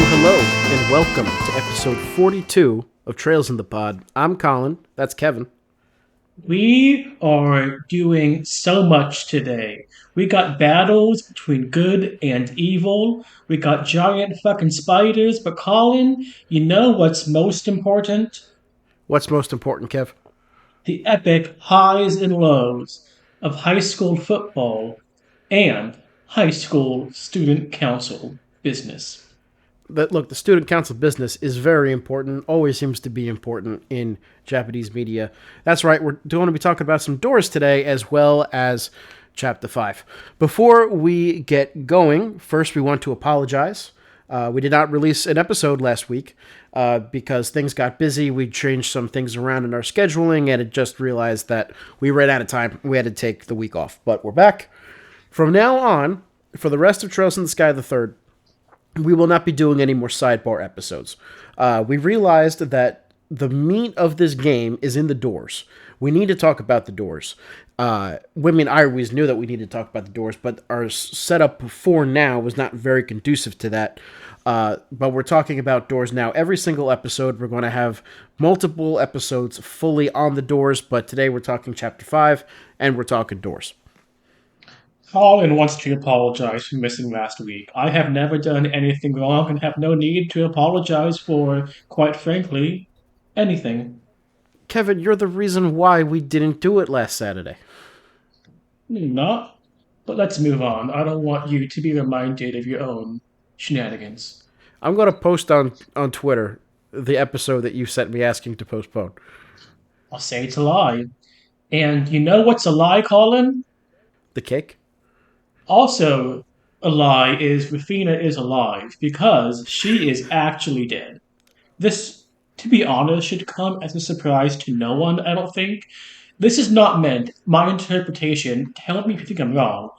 Hello, and welcome to episode 42 of Trails in the Pod. I'm Colin, that's Kevin. We are doing so much today. We got battles between good and evil. We got giant fucking spiders. But Colin, you know what's most important? What's most important, Kev? The epic highs and lows of high school football and high school student council business. Look, the student council business is very important, always seems to be important in Japanese media. That's right, we're going to be talking about some doors today as well as Chapter 5. Before we get going, first we want to apologize. We did not release an episode last week because things got busy. We changed some things around in our scheduling, and it just realized that we ran out of time. We had to take the week off, but we're back. From now on, for the rest of Trails in the Sky the Third, we will not be doing any more sidebar episodes. We realized that the meat of this game is in the doors. We need to talk about the doors. I always knew that we needed to talk about the doors, but our setup for now was not very conducive to that. But we're talking about doors now. Every single episode, we're going to have multiple episodes fully on the doors, but today we're talking Chapter 5, and we're talking doors. Colin wants to apologize for missing last week. I have never done anything wrong and have no need to apologize for, quite frankly, anything. Kevin, you're the reason why we didn't do it last Saturday. Not. But let's move on. I don't want you to be reminded of your own shenanigans. I'm going to post on Twitter the episode that you sent me asking to postpone. I'll say it's a lie. And you know what's a lie, Colin? The cake? Also, a lie is Rafina is alive because she is actually dead. This, to be honest, should come as a surprise to no one, I don't think. This is not meant, my interpretation, tell me if you think I'm wrong.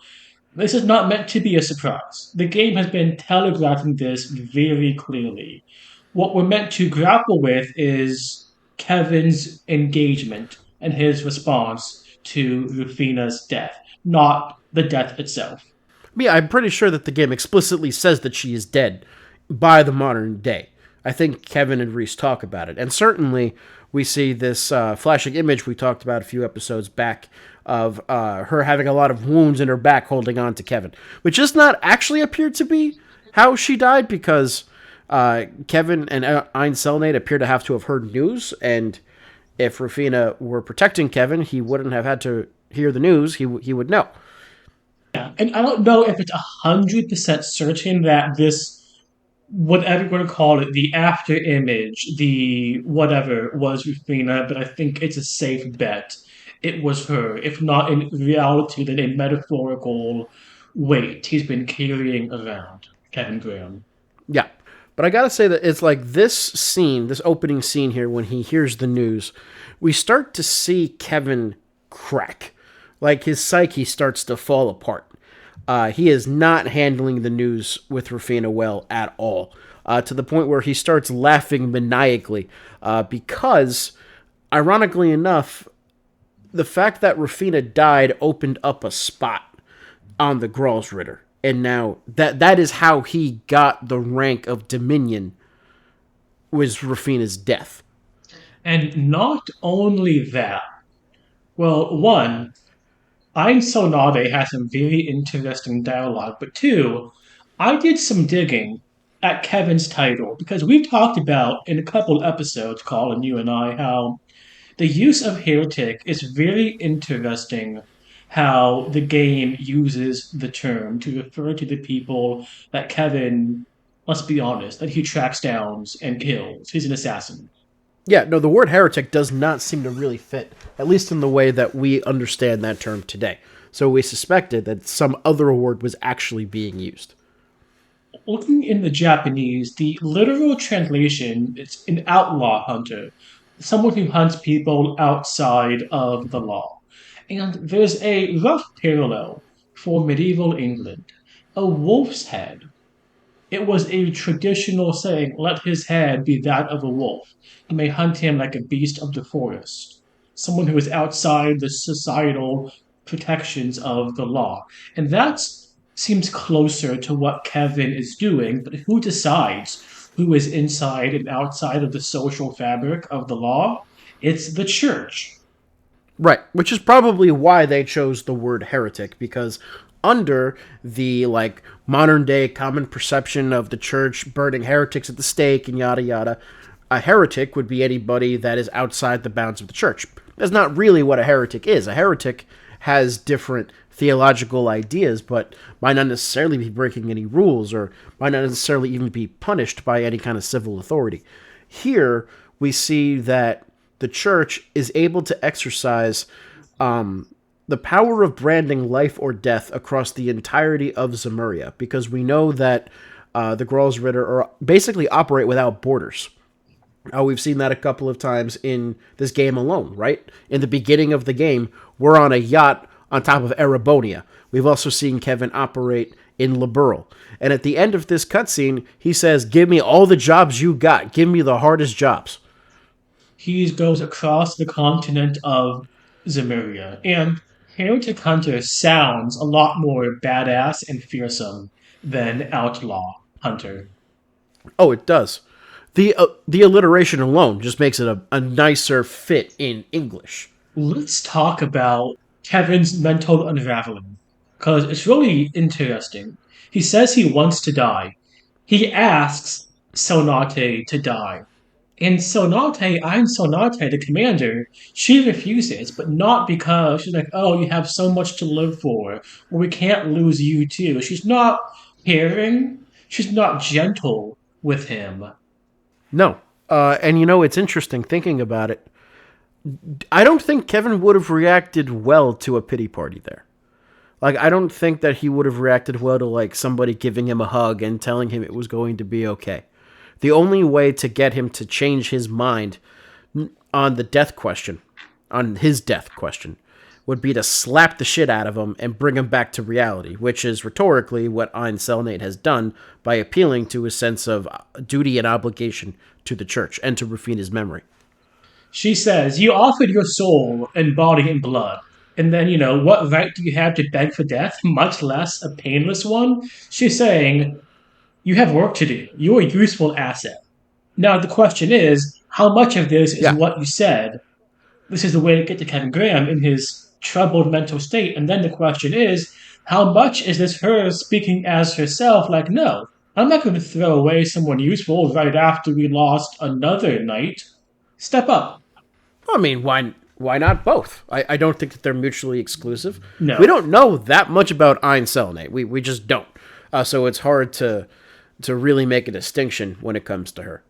This is not meant to be a surprise. The game has been telegraphing this very clearly. What we're meant to grapple with is Kevin's engagement and his response to Rufina's death, not the death itself. Yeah, I'm pretty sure that the game explicitly says that she is dead by the modern day. I think Kevin and Reese talk about it. And certainly we see this flashing image we talked about a few episodes back of her having a lot of wounds in her back holding on to Kevin, which does not actually appear to be how she died because Kevin and Ein Selnate appear to have heard news, and if Rufina were protecting Kevin, he wouldn't have had to hear the news. He would know. Yeah, and I don't know if it's 100% certain that this, whatever you want to call it, the after image, the whatever, was Rufina, but I think it's a safe bet. It was her, if not in reality, then a metaphorical weight he's been carrying around, Kevin Graham. Yeah. But I gotta say that it's like this scene, this opening scene here, when he hears the news, we start to see Kevin crack. Like his psyche starts to fall apart. He is not handling the news with Rufina well at all, to the point where he starts laughing maniacally because, ironically enough, the fact that Rufina died opened up a spot on the Gralsritter. And now that is how he got the rank of Dominion, was Rufina's death. And not only that, well, one, Ein Sonade has some very interesting dialogue, but two, I did some digging at Kevin's title because we've talked about in a couple episodes, Colin, you and I, how the use of heretic is very interesting. How the game uses the term to refer to the people that Kevin, let's be honest, that he tracks down and kills. He's an assassin. Yeah, no, the word heretic does not seem to really fit, at least in the way that we understand that term today. So we suspected that some other word was actually being used. Looking in the Japanese, the literal translation is an outlaw hunter, someone who hunts people outside of the law. And there's a rough parallel for medieval England. A wolf's head. It was a traditional saying, let his head be that of a wolf. You may hunt him like a beast of the forest. Someone who is outside the societal protections of the law. And that's seems closer to what Kevin is doing, but who decides who is inside and outside of the social fabric of the law? It's the church. Right, which is probably why they chose the word heretic, because under the like modern day common perception of the church burning heretics at the stake and yada yada, a heretic would be anybody that is outside the bounds of the church. That's not really what a heretic is. A heretic has different theological ideas, but might not necessarily be breaking any rules or might not necessarily even be punished by any kind of civil authority. Here, we see that the church is able to exercise the power of branding life or death across the entirety of Zemuria, because we know that the Gralsritter are basically operate without borders. We've seen that a couple of times in this game alone, right? In the beginning of the game, we're on a yacht on top of Erebonia. We've also seen Kevin operate in Liberl. And at the end of this cutscene, he says, "Give me all the jobs you got. Give me the hardest jobs." He goes across the continent of Zemuria, and Heretic Hunter sounds a lot more badass and fearsome than Outlaw Hunter. Oh, it does. The alliteration alone just makes it a nicer fit in English. Let's talk about Kevin's mental unraveling, because it's really interesting. He says he wants to die. He asks Sonate to die. And Sonate, the commander, she refuses, but not because she's like, oh, you have so much to live for, or we can't lose you too. She's not caring. She's not gentle with him. No. And it's interesting thinking about it. I don't think Kevin would have reacted well to a pity party there. Like, I don't think that he would have reacted well to, like, somebody giving him a hug and telling him it was going to be okay. The only way to get him to change his mind on the death question, on his death question, would be to slap the shit out of him and bring him back to reality, which is rhetorically what Ein Selnate has done by appealing to his sense of duty and obligation to the church and to Rufina's memory. She says, you offered your soul and body and blood. And then, what right do you have to beg for death, much less a painless one? She's saying, you have work to do. You're a useful asset. Now, the question is, how much of this is Yeah. what you said? This is the way to get to Kevin Graham in his troubled mental state. And then the question is, how much is this her speaking as herself? Like, no, I'm not going to throw away someone useful right after we lost another knight. Step up. I mean, why not both? I don't think that they're mutually exclusive. We No. don't know that much about Ein Selnate. We just don't. So it's hard to really make a distinction when it comes to her.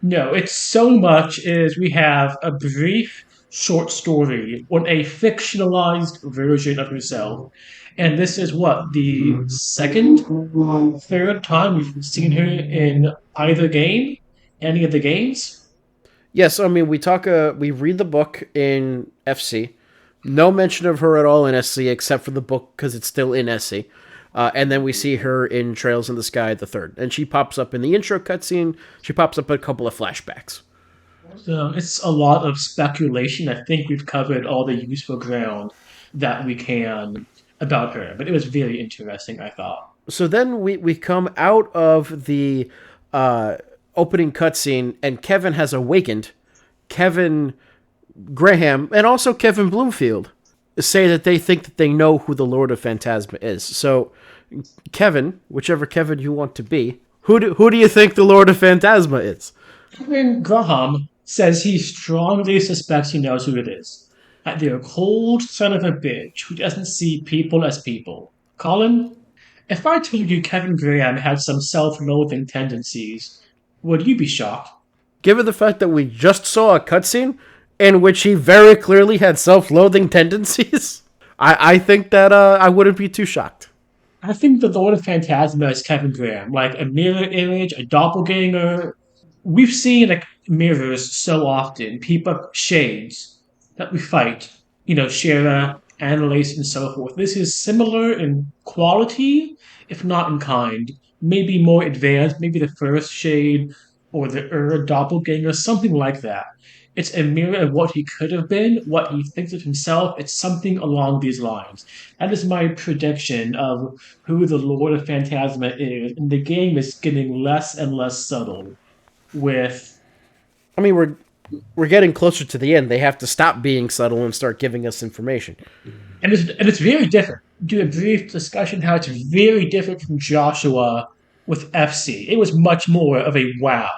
No, it's so much as we have a brief short story on a fictionalized version of herself. And this is what, the second, third time we've seen her in either game? Any of the games? Yes, I mean we read the book in FC. No mention of her at all in SC except for the book because it's still in SC. And then we see her in Trails in the Sky the third, and she pops up in the intro cutscene. She pops up in a couple of flashbacks. So it's a lot of speculation. I think we've covered all the useful ground that we can about her, but it was very interesting, I thought. So then we come out of the opening cutscene, and Kevin has awakened. Kevin Graham and also Kevin Bloomfield say that they think that they know who the Lord of Phantasma is. So, Kevin, whichever Kevin you want to be, who do you think the Lord of Phantasma is? Kevin Graham says he strongly suspects he knows who it is. That they're a cold son of a bitch who doesn't see people as people. Colin, if I told you Kevin Graham had some self-loathing tendencies, would you be shocked? Given the fact that we just saw a cutscene in which he very clearly had self-loathing tendencies, I think that I wouldn't be too shocked. I think the Lord of Phantasma is Kevin Graham, like a mirror image, a doppelganger. We've seen like mirrors so often, people shades that we fight. Shera, Annalise, and so forth. This is similar in quality, if not in kind. Maybe more advanced, maybe the first shade or the doppelganger, something like that. It's a mirror of what he could have been, what he thinks of himself. It's something along these lines. That is my prediction of who the Lord of Phantasma is. And the game is getting less and less subtle with I mean, we're getting closer to the end. They have to stop being subtle and start giving us information. and it's very different. Do a brief discussion how it's very different from Joshua with FC. It was much more of a wow.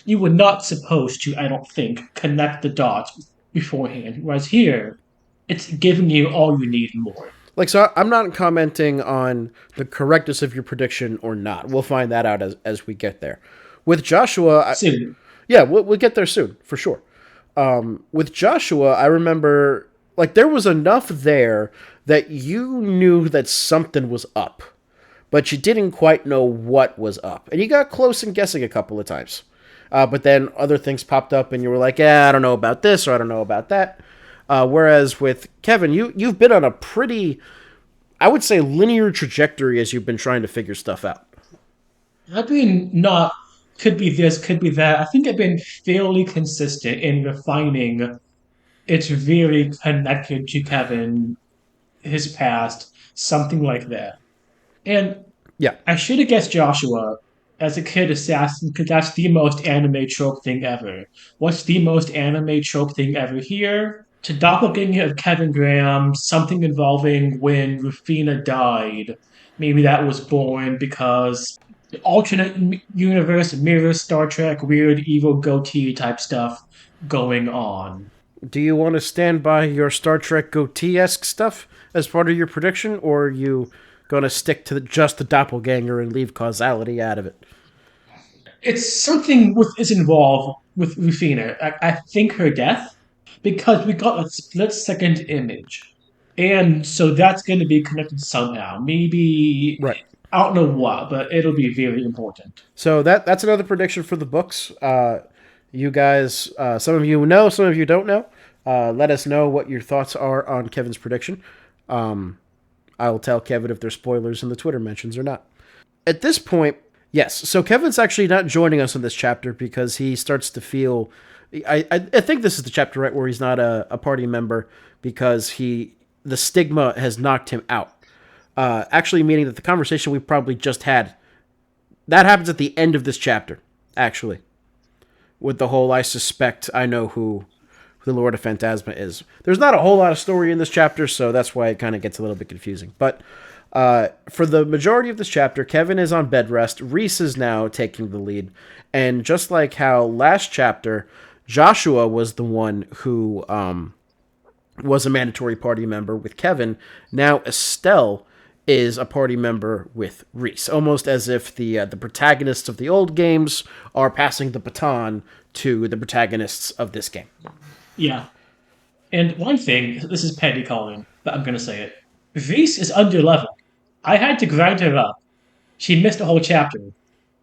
You were not supposed to, I don't think, connect the dots beforehand. Whereas here, it's giving you all you need and more. Like, so I'm not commenting on the correctness of your prediction or not. We'll find that out as we get there. With Joshua, Soon. yeah, we'll get there soon, for sure. With Joshua, I remember, like, there was enough there that you knew that something was up, but you didn't quite know what was up. And you got close in guessing a couple of times. But then other things popped up, and you were like, yeah, I don't know about this, or I don't know about that. Whereas with Kevin, you've been on a pretty, I would say, linear trajectory as you've been trying to figure stuff out. I've been not, could be this, could be that. I think I've been fairly consistent in refining. It's very connected to Kevin, his past, something like that. And Yeah. I should have guessed Joshua as a kid assassin because that's the most anime trope thing ever. What's the most anime trope thing ever here? To doppelganger of Kevin Graham, something involving when Rufina died. Maybe that was born because the alternate universe, mirror, Star Trek, weird, evil goatee type stuff going on. Do you want to stand by your Star Trek goatee-esque stuff as part of your prediction, or are you going to stick to just the doppelganger and leave causality out of it? It's something with is involved with Rufina. I think her death because we got a split second image, and so that's going to be connected somehow. Maybe Right. I don't know what, but it'll be very important. So that's another prediction for the books. You guys, some of you know, some of you don't know. Let us know what your thoughts are on Kevin's prediction. I'll tell Kevin if there's spoilers in the Twitter mentions or not. At this point, yes. So Kevin's actually not joining us in this chapter because he starts to feel. I think this is the chapter right where he's not a party member because the stigma has knocked him out. Actually, meaning that the conversation we probably just had that happens at the end of this chapter. Actually, with the whole I suspect I know who the Lord of Phantasma is. There's not a whole lot of story in this chapter, so that's why it kind of gets a little bit confusing. But for the majority of this chapter, Kevin is on bed rest. Reese is now taking the lead. And just like how last chapter, Joshua was the one who was a mandatory party member with Kevin, now Estelle is a party member with Reese. Almost as if the protagonists of the old games are passing the baton to the protagonists of this game. Yeah. And one thing, this is petty calling, but I'm going to say it. Reese is under level. I had to grind her up. She missed a whole chapter.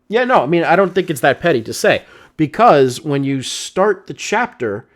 Yeah, no, I mean, I don't think it's that petty to say. Because when you start the chapter,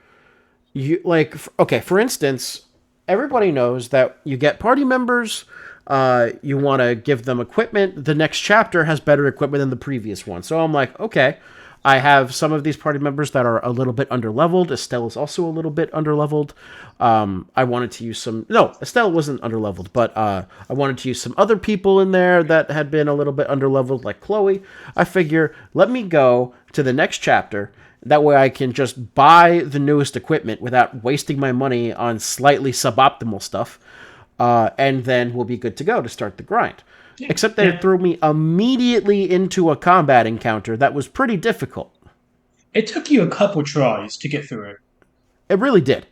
okay, for instance, everybody knows that you get party members, you want to give them equipment. The next chapter has better equipment than the previous one. So I'm like, okay, I have some of these party members that are a little bit underleveled. Estelle is also a little bit underleveled. I wanted to use some. No, Estelle wasn't underleveled, but I wanted to use some other people in there that had been a little bit underleveled, like Kloe. I figure, let me go to the next chapter. That way I can just buy the newest equipment without wasting my money on slightly suboptimal stuff. And then we'll be good to go to start the grind. Except they threw me immediately into a combat encounter that was pretty difficult. It took you a couple tries to get through it. It really did.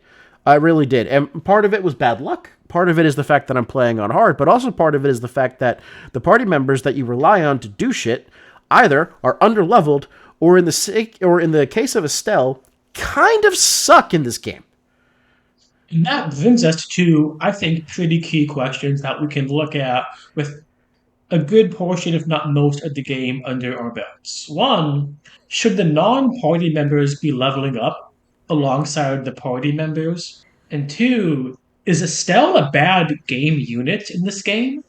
I really did. And part of it was bad luck. Part of it is the fact that I'm playing on hard, but also part of it is the fact that the party members that you rely on to do shit either are underleveled or in the case of Estelle, kind of suck in this game. And that brings us to, I think, pretty key questions that we can look at with a good portion, if not most, of the game under our belts. One, should the non party members be leveling up alongside the party members? And two, is Estelle a bad game unit in this game?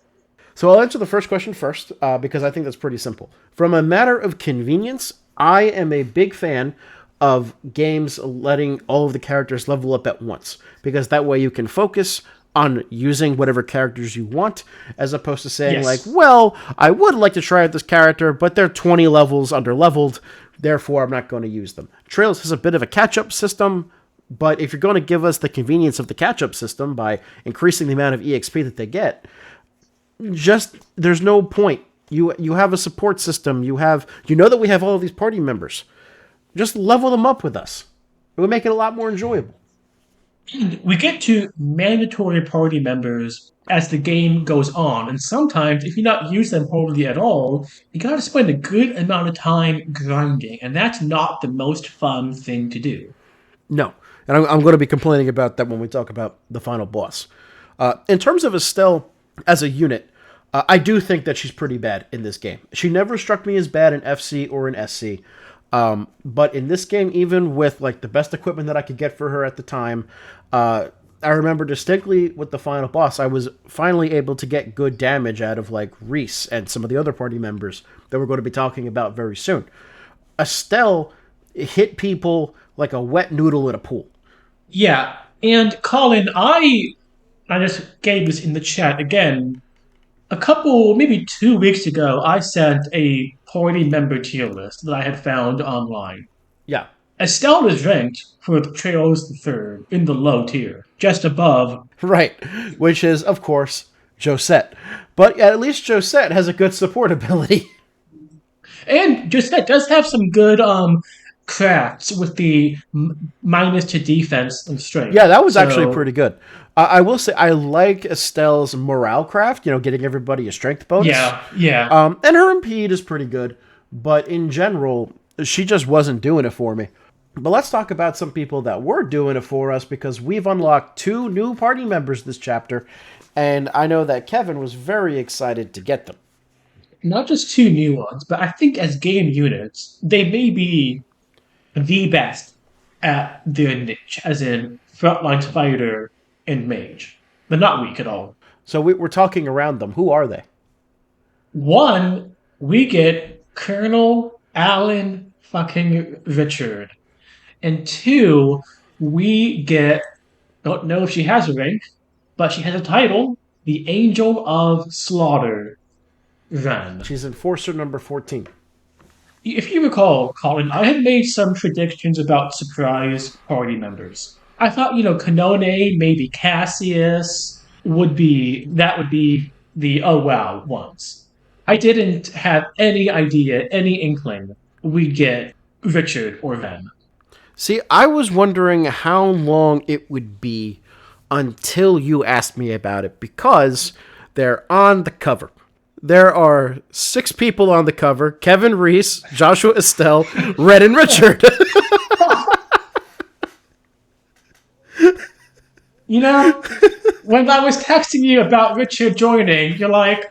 So I'll answer the first question first, because I think that's pretty simple. From a matter of convenience, I am a big fan of games letting all of the characters level up at once, because that way you can focus on using whatever characters you want, as opposed to saying like, Yes. well, I would like to try out this character, but they're 20 levels under leveled, therefore I'm not going to use them. Trails has a bit of a catch-up system, but if you're going to give us the convenience of the catch-up system by increasing the amount of EXP that they get, just there's no point. You have a support system. You know that we have all of these party members. Just level them up with us. It would make it a lot more enjoyable. We get to mandatory party members as the game goes on, and sometimes if you not use them hardly at all, you gotta spend a good amount of time grinding, and that's not the most fun thing to do. No, and I'm going to be complaining about that when we talk about the final boss. In terms of Estelle as a unit, I do think that she's pretty bad in this game. She never struck me as bad in FC or in SC. But in this game, even with like the best equipment that I could get for her at the time, I remember distinctly with the final boss, I was finally able to get good damage out of like Reese and some of the other party members that we're going to be talking about very soon. Estelle hit people like a wet noodle in a pool. Yeah, and Colin, I just gave this in the chat again. A couple, maybe 2 weeks ago, I sent a party member tier list that I had found online. Yeah, Estelle is ranked for Trails the Third in the low tier, just above. right. Which is, of course, Josette. But at least Josette has a good support ability. And just that does have some good crafts with the minus to defense and strength. Yeah, that was actually So pretty good. I will say I like Estelle's morale craft, getting everybody a strength bonus. yeah, yeah. And her impede is pretty good, but in general, she just wasn't doing it for me. But let's talk about some people that were doing it for us, because we've unlocked 2 new party members this chapter, and I know that Kevin was very excited to get them. Not just 2 new ones, but I think as game units, they may be the best at their niche, as in frontline fighter and mage. They're not weak at all. So we're talking around them. Who are they? One, we get Colonel Alan fucking Richard. And two, we get, don't know if she has a rank, but she has a title, the Angel of Slaughter, Ren. She's Enforcer number 14. If you recall, Colin, I had made some predictions about surprise party members. I thought, Kanone, maybe Cassius would be the oh wow ones. I didn't have any idea, any inkling we'd get Richard or Ren. See, I was wondering how long it would be until you asked me about it, because they're on the cover. There are 6 people on the cover: Kevin Reese, Joshua Estelle, Renne and Richard. When I was texting you about Richard joining, you're like,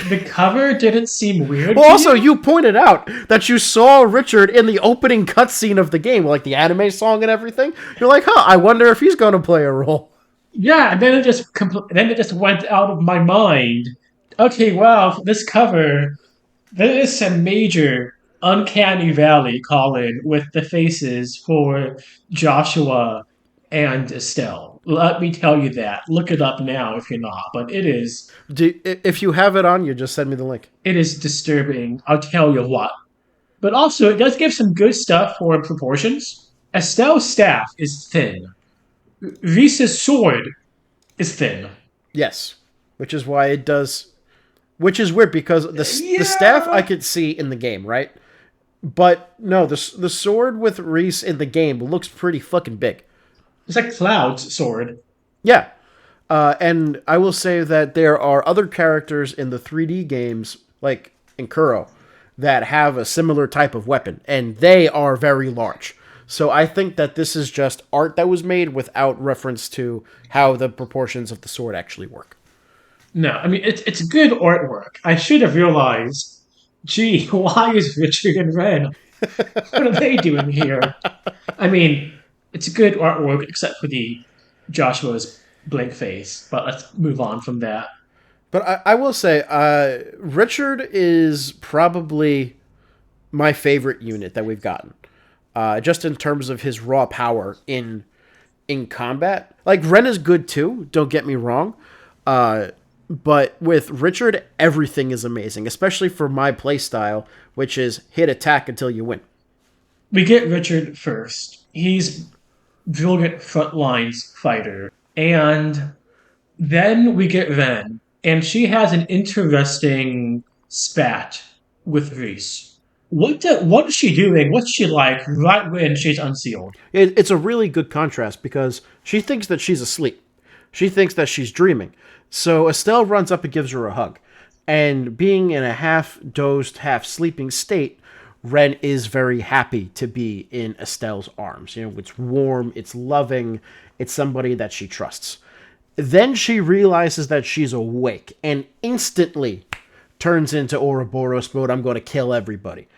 the cover didn't seem weird. Well, to also, you? you pointed out that you saw Richard in the opening cutscene of the game, like the anime song and everything. You're like, I wonder if he's going to play a role. Yeah, and then it just went out of my mind. Okay, wow, this cover, there is some major uncanny valley, Colin, with the faces for Joshua and Estelle. Let me tell you that. Look it up now if you're not, but If you have it on you, just send me the link. it is disturbing. I'll tell you what. But also, it does give some good stuff for proportions. Estelle's staff is thin. Reese's sword is thin. Yes, which is why it does. Which is weird, because the staff I could see in the game, right? But no, the sword with Reese in the game looks pretty fucking big. It's like Cloud's sword. Yeah. And I will say that there are other characters in the 3D games, like in Kuro, that have a similar type of weapon, and they are very large. So I think that this is just art that was made without reference to how the proportions of the sword actually work. No, I mean, it's good artwork. I should have realized, gee, why is Richard and Ren? What are they doing here? I mean, it's good artwork, except for the Joshua's blank face. But let's move on from that. But I will say, Richard is probably my favorite unit that we've gotten. just in terms of his raw power in combat. Like, Ren is good too, don't get me wrong. But with Richard, everything is amazing, especially for my playstyle, which is hit attack until you win. We get Richard first. He's brilliant frontlines fighter. And then we get Ren, and she has an interesting spat with Reese. What is she doing? What's she like right when she's unsealed? It's a really good contrast because she thinks that she's asleep. She thinks that she's dreaming. So Estelle runs up and gives her a hug. And being in a half dozed, half sleeping state, Ren is very happy to be in Estelle's arms. You know, it's warm, it's loving, it's somebody that she trusts. Then she realizes that she's awake and instantly turns into Ouroboros mode. I'm going to kill everybody.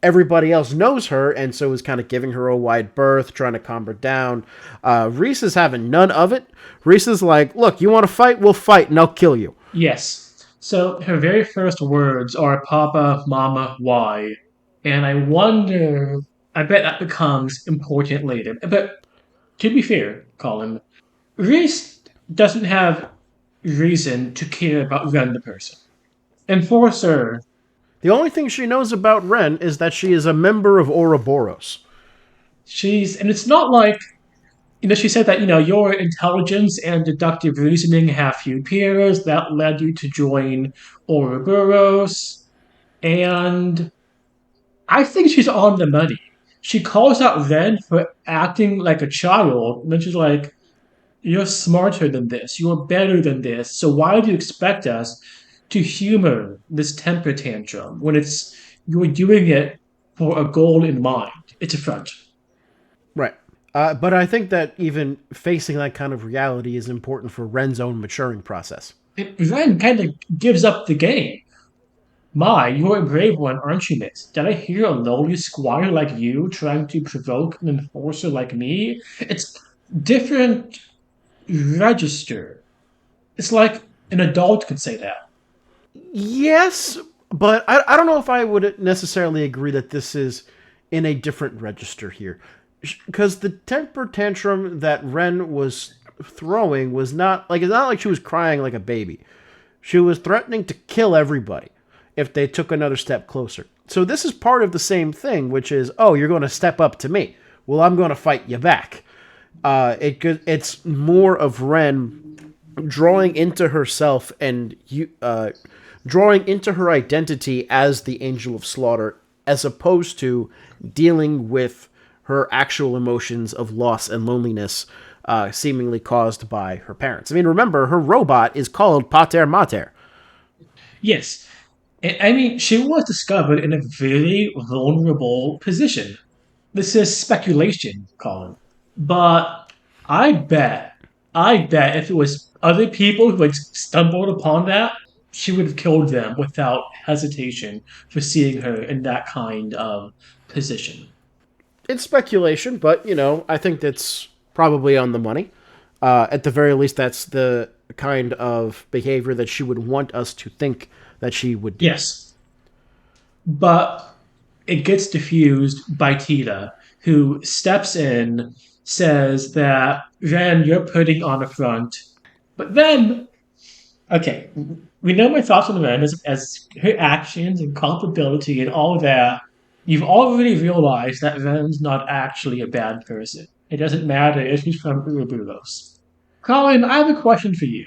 Everybody else knows her and so is kind of giving her a wide berth, trying to calm her down. Reese is having none of it. Reese is like, look, you want to fight? We'll fight and I'll kill you. Yes. So her very first words are Papa, Mama, why? And I wonder, I bet that becomes important later. But to be fair, Colin, Reese doesn't have reason to care about Ren the person. Enforcer, The only thing she knows about Ren is that she is a member of Ouroboros. and it's not like, she said that, your intelligence and deductive reasoning have few peers. That led you to join Ouroboros. And I think she's on the money. She calls out Ren for acting like a child, and then she's like, you're smarter than this. You're better than this. So why do you expect us to humor this temper tantrum when you're doing it for a goal in mind? It's a front. Right. But I think that even facing that kind of reality is important for Ren's own maturing process. Ren kind of gives up the game. My, you're a brave one, aren't you, miss? Did I hear a lowly squire like you trying to provoke an enforcer like me? It's different register. It's like an adult could say that. Yes, but I don't know if I would necessarily agree that this is in a different register here. Because the temper tantrum that Ren was throwing was not like, it's not like she was crying like a baby. She was threatening to kill everybody if they took another step closer. So this is part of the same thing, which is, oh, you're going to step up to me. Well, I'm going to fight you back. It's more of Ren drawing into herself and drawing into her identity as the Angel of Slaughter, as opposed to dealing with her actual emotions of loss and loneliness, seemingly caused by her parents. I mean, remember, her robot is called Pater Mater. Yes. I mean, she was discovered in a very vulnerable position. This is speculation, Colin. But I bet if it was other people who had stumbled upon that, she would have killed them without hesitation for seeing her in that kind of position. It's speculation, but, I think that's probably on the money. At the very least, that's the kind of behavior that she would want us to think that she would do. Yes. But it gets diffused by Tita, who steps in, says that, Ren, you're putting on a front. But then, okay, we know my thoughts on Ren as her actions and culpability and all that. You've already realized that Ren's not actually a bad person. It doesn't matter if she's from Uruburos. Colin, I have a question for you.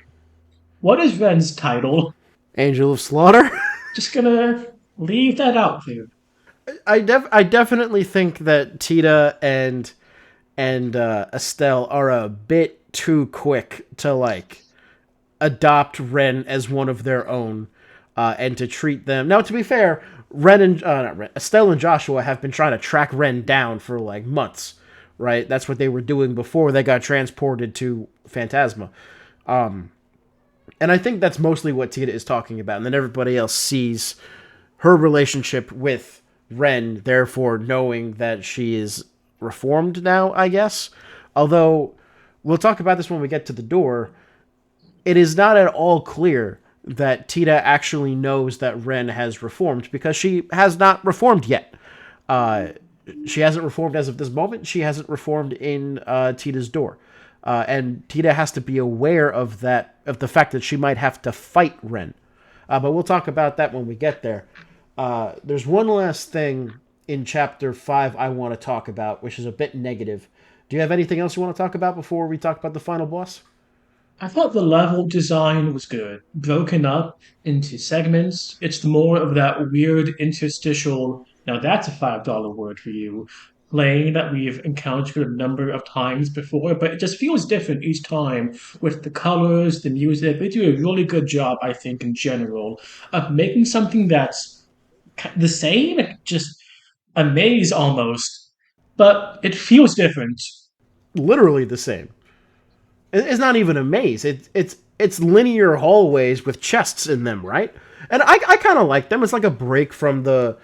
What is Ren's title? Angel of Slaughter? Just gonna leave that out there. I definitely think that Tita and Estelle are a bit too quick to, like, adopt Ren as one of their own, and to treat them. Now, to be fair, Estelle and Joshua have been trying to track Ren down for, like, months, right? That's what they were doing before they got transported to Phantasma. And I think that's mostly what Tita is talking about. And then everybody else sees her relationship with Ren, therefore knowing that she is reformed now, I guess. Although, we'll talk about this when we get to the door. It is not at all clear that Tita actually knows that Ren has reformed, because she has not reformed yet. She hasn't reformed as of this moment. She hasn't reformed in Tita's door. And Tita has to be aware of that, of the fact that she might have to fight Ren. But we'll talk about that when we get there. There's one last thing in chapter 5 I want to talk about, which is a bit negative. Do you have anything else you want to talk about before we talk about the final boss? I thought the level design was good, broken up into segments. It's more of that weird interstitial, now that's a $5 word for you, lane that we've encountered a number of times before, but it just feels different each time with the colors, the music. They do a really good job, I think, in general, of making something that's the same, just a maze almost, but it feels different. Literally the same. It's not even a maze. It's linear hallways with chests in them, right? And I kind of like them. It's like a break from the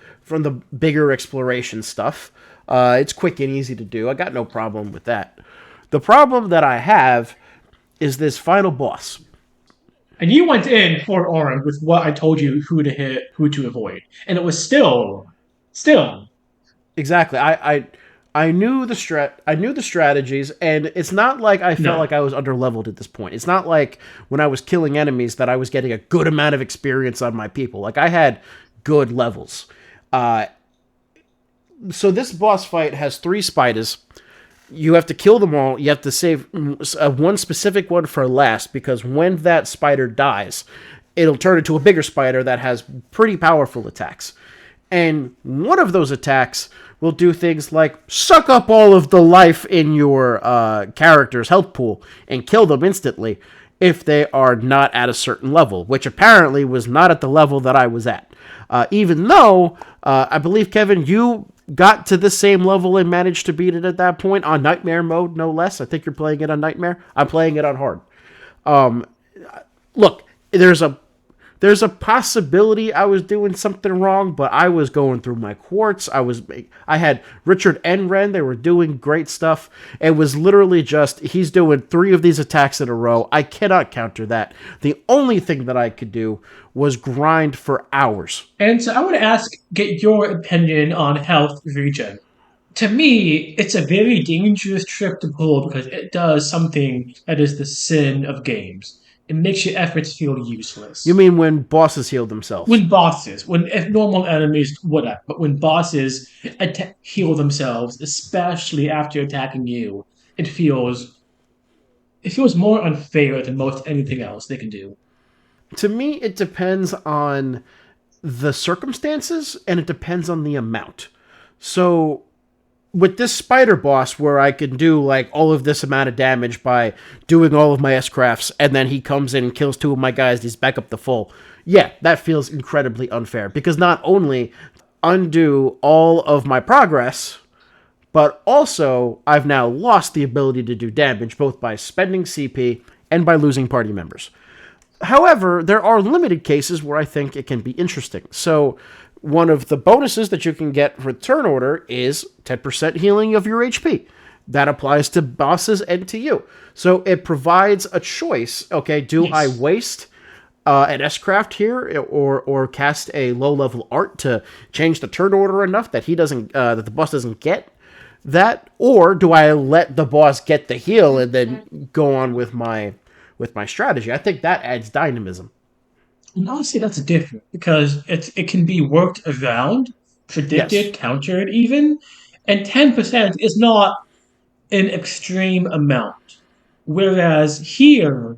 bigger exploration stuff. It's quick and easy to do. I got no problem with that. The problem that I have is this final boss. And you went in forearmed with what I told you who to hit, who to avoid. And it was still, Exactly. I knew I knew the strategies, and it's not like I felt no. like I was under leveled at this point. It's not like when I was killing enemies that I was getting a good amount of experience on my people. Like I had good levels. Uh, so this boss fight has 3 spiders. You have to kill them all. You have to save one specific one for last, because when that spider dies, it'll turn into a bigger spider that has pretty powerful attacks. And one of those attacks will do things like suck up all of the life in your character's health pool and kill them instantly if they are not at a certain level, which apparently was not at the level that I was at. Even though I believe, Kevin, you got to the same level and managed to beat it at that point on Nightmare mode, no less. I think you're playing it on Nightmare. I'm playing it on Hard. Look, there's a possibility I was doing something wrong, but I was going through my quartz. I had Richard and Ren. They were doing great stuff. It was literally just, he's doing 3 of these attacks in a row. I cannot counter that. The only thing that I could do was grind for hours. And so I want to get your opinion on health regen. To me, it's a very dangerous trick to pull because it does something that is the sin of games. It makes your efforts feel You useless. mean when bosses heal themselves? When bosses, when if normal enemies, whatever, but when bosses heal themselves, especially after attacking you, it feels it feels more unfair than most anything else they can do. To me, it depends on the circumstances and it depends on the amount. So with this spider boss where I can do like all of this amount of damage by doing all of my S crafts, and then he comes in and kills 2 of my guys, he's back up to full. Yeah, that feels incredibly unfair because not only undo all of my progress, but also I've now lost the ability to do damage both by spending CP and by losing party members. However, there are limited cases where I think it can be interesting. So, one of the bonuses that you can get for Turn Order is 10% healing of your HP. That applies to bosses and to you. So, it provides a choice. Okay, do I Yes. waste an S-craft here, or cast a low-level art to change the turn order enough that he doesn't, that the boss doesn't get that, or do I let the boss get the heal and then go on with my strategy? I think that adds dynamism. And honestly, that's different because it can be worked around, Yes. predicted, countered even, and 10% is not an extreme amount. Whereas here,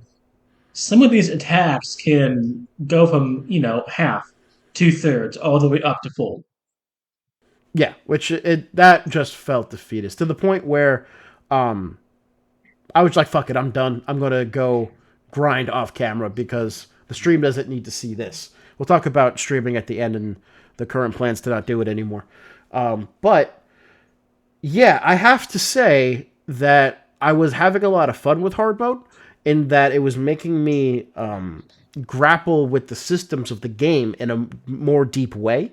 some of these attacks can go from, half, 2/3, all the way up to full. Yeah, which that just felt defeatist to the point where um I was like, fuck it, I'm done. I'm gonna go grind off camera because the stream doesn't need to see this. We'll talk about streaming at the end and the current plans to not do it anymore. But yeah, I have to say that I was having a lot of fun with hard mode in that it was making me grapple with the systems of the game in a more deep way.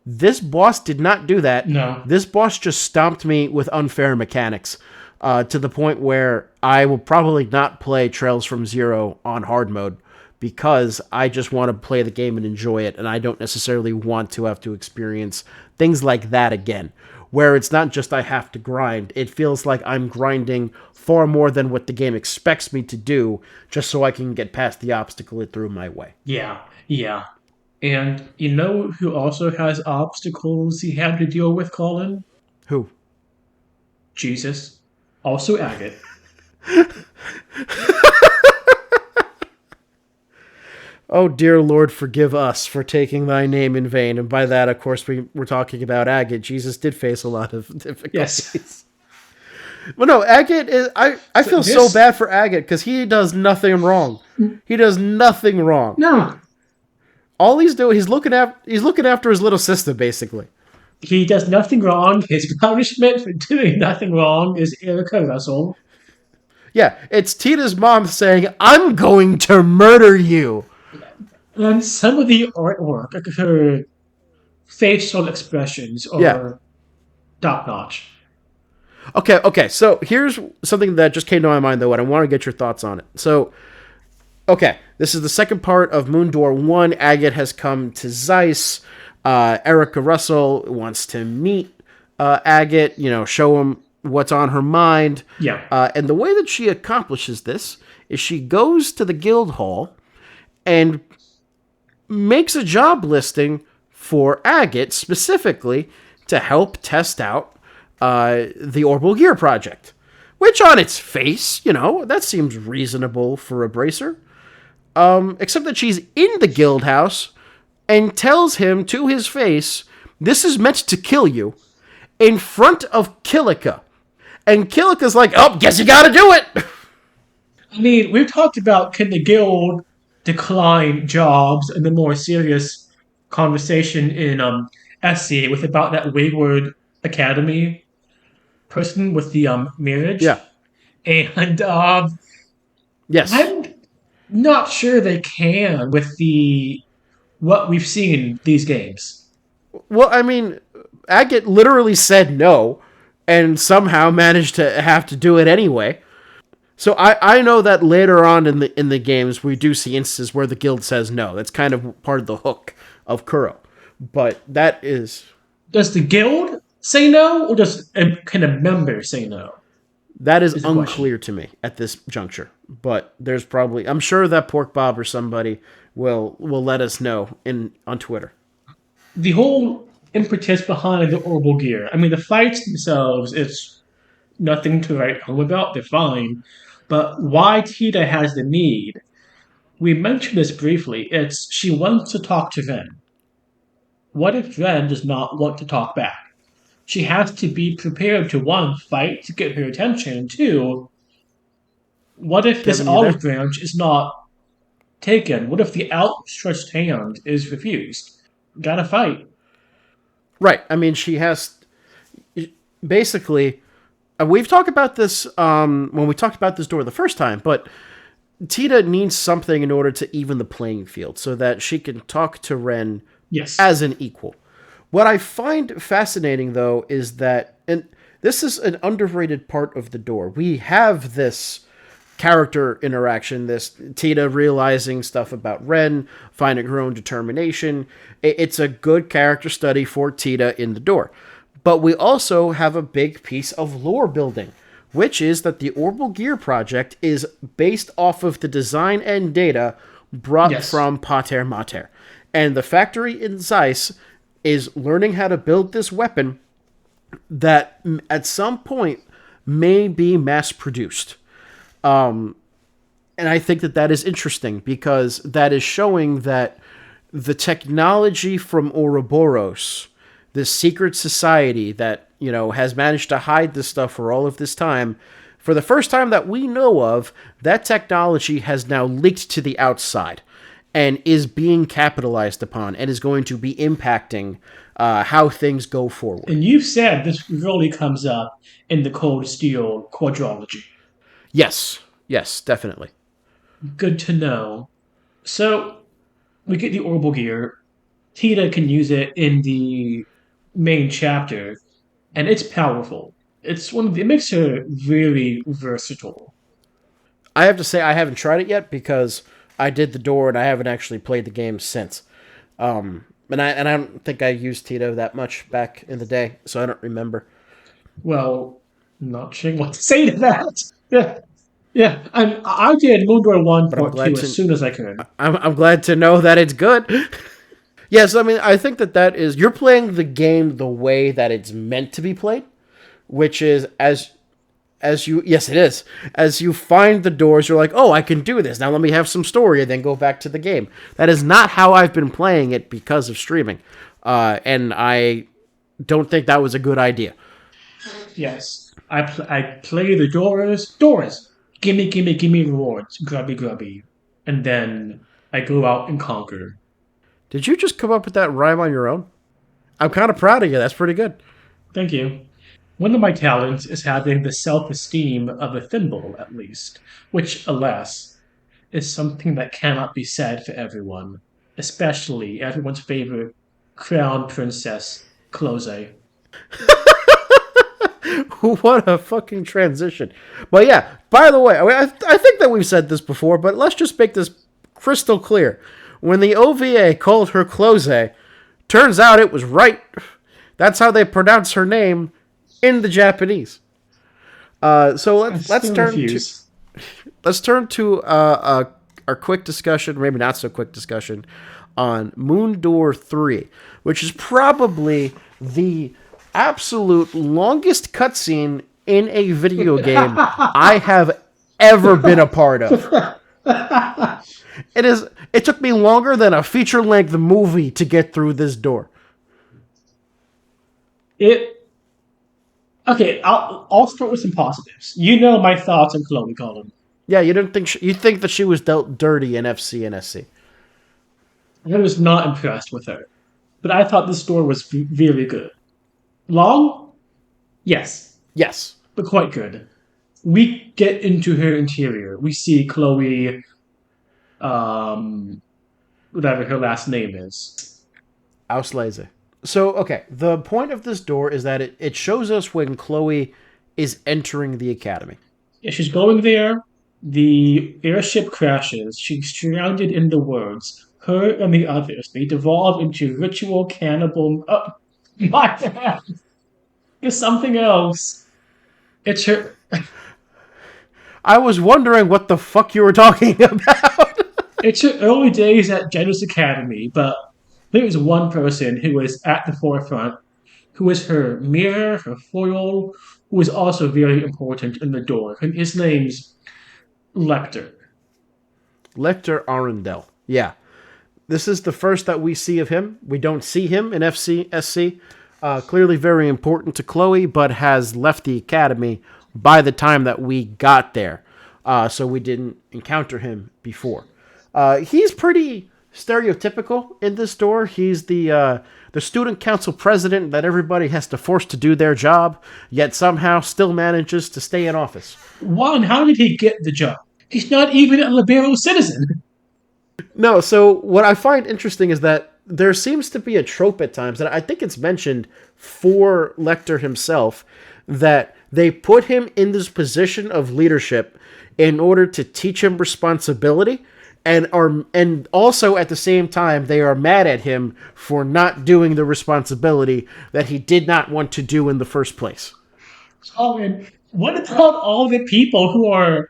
This boss did not do that. No. This boss just stomped me with unfair mechanics to the point where I will probably not play Trails from Zero on hard mode because I just want to play the game and enjoy it, and I don't necessarily want to have to experience things like that again. where it's not just I have to grind. It feels like I'm grinding far more than what the game expects me to do just so I can get past the obstacle it threw my way. Yeah, yeah. And you know who also has obstacles he had to deal with, Colin? Who? Jesus. Also Agate. Oh, dear Lord, forgive us for taking thy name in vain. And by that, of course, we're talking about Agate. Jesus did face a lot of Yes. difficulties. Well, no, Agate is. I So feel so this bad for Agate because he does nothing wrong. He does nothing wrong. no. All he's doing, he's looking after his little sister, basically. He does nothing wrong. His punishment for doing nothing wrong is Erica Russell. Yeah, it's Tita's mom saying, "I'm going to murder you." And some of the artwork, like her facial expressions, Yeah. are top notch. Okay. So here's something that just came to my mind, though, and I want to get your thoughts on it. So, okay, this is the second part of Moon Door 1. Agate has come to Zeiss. Erica Russell wants to meet Agate, show him what's on her mind. Yeah. And the way that she accomplishes this is she goes to the guild hall and makes a job listing for Agate specifically to help test out the Orbital Gear project. Which on its face, that seems reasonable for a bracer. Except that she's in the guild house and tells him to his face, "This is meant to kill you," in front of Kilika. And Kilika's like, "Oh, guess you gotta do it." I mean, we've talked about can the guild decline jobs in the more serious conversation in SC with about that wayward academy person with the marriage. Yeah. And Yes. I'm not sure they can with the what we've seen in these games. Well, I mean, Agate literally said no and somehow managed to have to do it anyway. So I know that later on in the games we do see instances where the guild says no. That's kind of part of the hook of Kuro. But that is Does the guild say no, or can a member say no? that is Is the question. unclear to me at this juncture. But there's probably I'm sure that Pork Bob or somebody will let us know on Twitter. The whole impetus behind the Orbital Gear. I mean, the fights themselves, it's nothing to write home about. They're fine. But why Tita has the need? We mentioned this briefly. It's she wants to talk to Ren. What if Ren does not want to talk back? She has to be prepared to one, fight to get her attention, and two, what if this Kevin, you olive there? branch is not taken? What if the outstretched hand is refused? Gotta fight. Right. I mean, she has basically. We've talked about this when we talked about this door the first time, but Tita needs something in order to even the playing field so that she can talk to Ren Yes. as an equal. What I find fascinating, though, is that, and this is an underrated part of the door, we have this character interaction, this Tita realizing stuff about Ren, finding her own determination. It's a good character study for Tita in the door. But we also have a big piece of lore building, which is that the Orbital Gear project is based off of the design and data brought Yes. from Pater Mater. And the factory in Zeiss is learning how to build this weapon that at some point may be mass produced. And I think that is interesting because that is showing that the technology from Ouroboros, this secret society that, has managed to hide this stuff for all of this time, for the first time that we know of, that technology has now leaked to the outside and is being capitalized upon and is going to be impacting how things go forward. And you've said this really comes up in the Cold Steel quadrology. Yes, definitely. Good to know. So we get the Orbital Gear. Tita can use it in the main chapter, and it's powerful. It makes her very versatile. I have to say I haven't tried it yet because I did the door and I haven't actually played the game since. And I don't think I used Tito that much back in the day, so I don't remember. Well, not sure what to say to that. Yeah, yeah. I did Moondor But I'm glad 1.2 as to soon as I could. I'm glad to know that it's good. Yes, I mean I think that is you're playing the game the way that it's meant to be played, which is as you yes it is as you find the doors you're like, oh, I can do this now, let me have some story and then go back to the game. That is not how I've been playing it because of streaming, and I don't think that was a good idea. Yes, I play the doors. Doors. Gimme rewards. Grubby grubby. And then I go out and conquer. Did you just come up with that rhyme on your own? I'm kind of proud of you. That's pretty good. Thank you. One of my talents is having the self-esteem of a thimble, at least, which, alas, is something that cannot be said for everyone, especially everyone's favorite crown princess, Kloe. What a fucking transition. But yeah, by the way, I think that we've said this before, but let's just make this crystal clear. When the OVA called her Kloe, turns out it was right. That's how they pronounce her name in the Japanese. So let's turn to our quick discussion, maybe not so quick discussion, on Moondor 3, which is probably the absolute longest cutscene in a video game I have ever been a part of. It took me longer than a feature-length movie to get through this door. It Okay, I'll start with some positives. You know my thoughts on Kloe Colin. Yeah, you didn't think you think that she was dealt dirty in FC and SC. I was not impressed with her, but I thought the story was very good. Long, yes, Yes. but quite good. We get into her interior. We see Kloe, um, whatever her last name is. Auslese. So, okay, the point of this door is that it shows us when Kloe is entering the academy. Yeah, she's going there. The airship crashes. She's surrounded in the woods. Her and the others, they devolve into ritual cannibal. Oh, my bad. It's something else. It's her. I was wondering what the fuck you were talking about. It's her early days at Jenna's Academy, but there was one person who was at the forefront, who was her mirror, her foil, who was also very important in the door. And his name's Lecter. Lecter Arundel. Yeah. This is the first that we see of him. We don't see him in FCSC. Clearly very important to Kloe, but has left the academy by the time that we got there. So we didn't encounter him before. He's pretty stereotypical in this store. He's the student council president that everybody has to force to do their job, yet somehow still manages to stay in office. One, how did he get the job? He's not even a liberal citizen. No, so what I find interesting is that there seems to be a trope at times, and I think it's mentioned for Lecter himself, that they put him in this position of leadership in order to teach him responsibility, and also at the same time they are mad at him for not doing the responsibility that he did not want to do in the first place. Oh, and what about all the people who are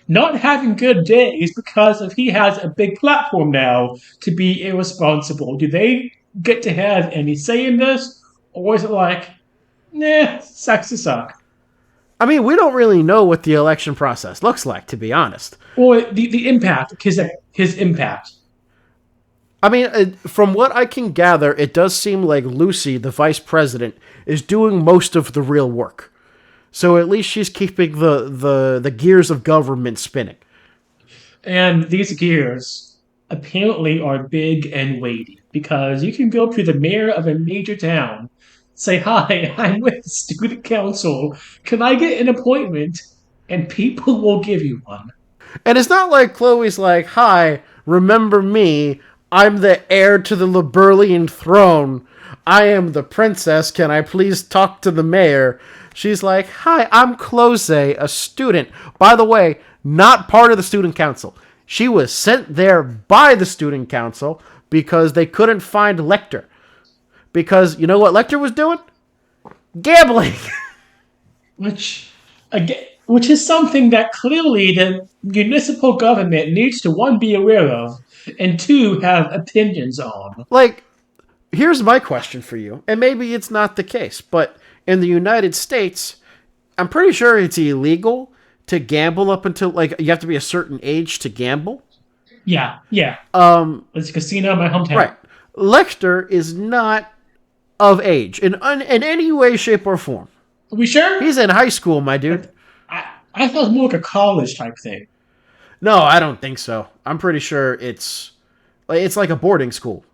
not having good days because of he has a big platform now to be irresponsible? Do they get to have any say in this? Or is it like, nah, sucks to suck? I mean, we don't really know what the election process looks like, to be honest. Or the impact, his impact. I mean, from what I can gather, it does seem like Lucy, the vice president, is doing most of the real work. So at least she's keeping the gears of government spinning. And these gears apparently are big and weighty because you can go to the mayor of a major town, say, hi, I'm with the student council. Can I get an appointment? And people will give you one. And it's not like Chloe's like, hi, remember me? I'm the heir to the Liberlian throne. I am the princess. Can I please talk to the mayor? She's like, hi, I'm Kloe, a student. By the way, not part of the student council. She was sent there by the student council because they couldn't find Lecter. Because you know what Lecter was doing? Gambling. which again, which is something that clearly the municipal government needs to one be aware of, and two have opinions on. Like, here's my question for you, and maybe it's not the case, but in the United States, I'm pretty sure it's illegal to gamble up until, like, you have to be a certain age to gamble. Yeah, yeah. It's a casino in my hometown. Right. Lecter is not of age in any way, shape, or form. Are we sure? He's in high school, my dude. I thought it was more like a college type thing. No, I don't think so. I'm pretty sure it's like a boarding school.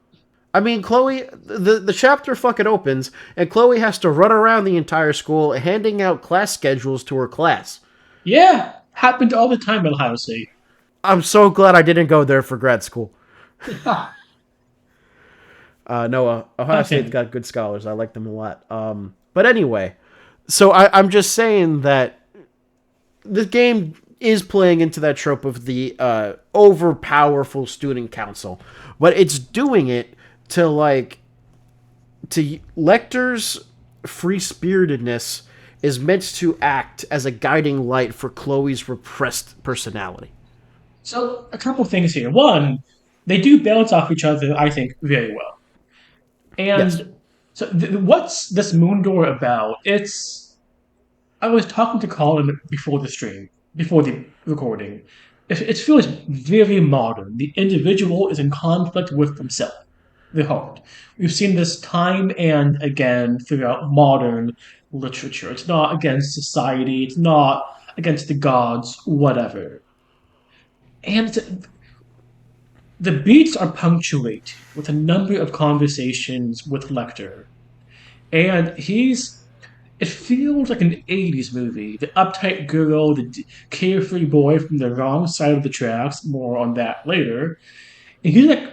I mean, Kloe, the chapter fucking opens, and Kloe has to run around the entire school handing out class schedules to her class. Yeah, happened all the time at Ohio State. I'm so glad I didn't go there for grad school. No, Ohio State's got good scholars. I like them a lot. But anyway, so I'm just saying that this game is playing into that trope of the overpowerful student council, but it's doing it to Lecter's free-spiritedness is meant to act as a guiding light for Kloe's repressed personality. So, a couple things here. One, they do bounce off each other, I think, very well. And Yes. so, what's this moon door about? I was talking to Colin before the stream, before the recording. It feels very modern. The individual is in conflict with himself, the heart. We've seen this time and again throughout modern literature. It's not against society, it's not against the gods, whatever. And the beats are punctuated with a number of conversations with Lecter. And it feels like an 80s movie. The uptight girl, the carefree boy from the wrong side of the tracks, more on that later. And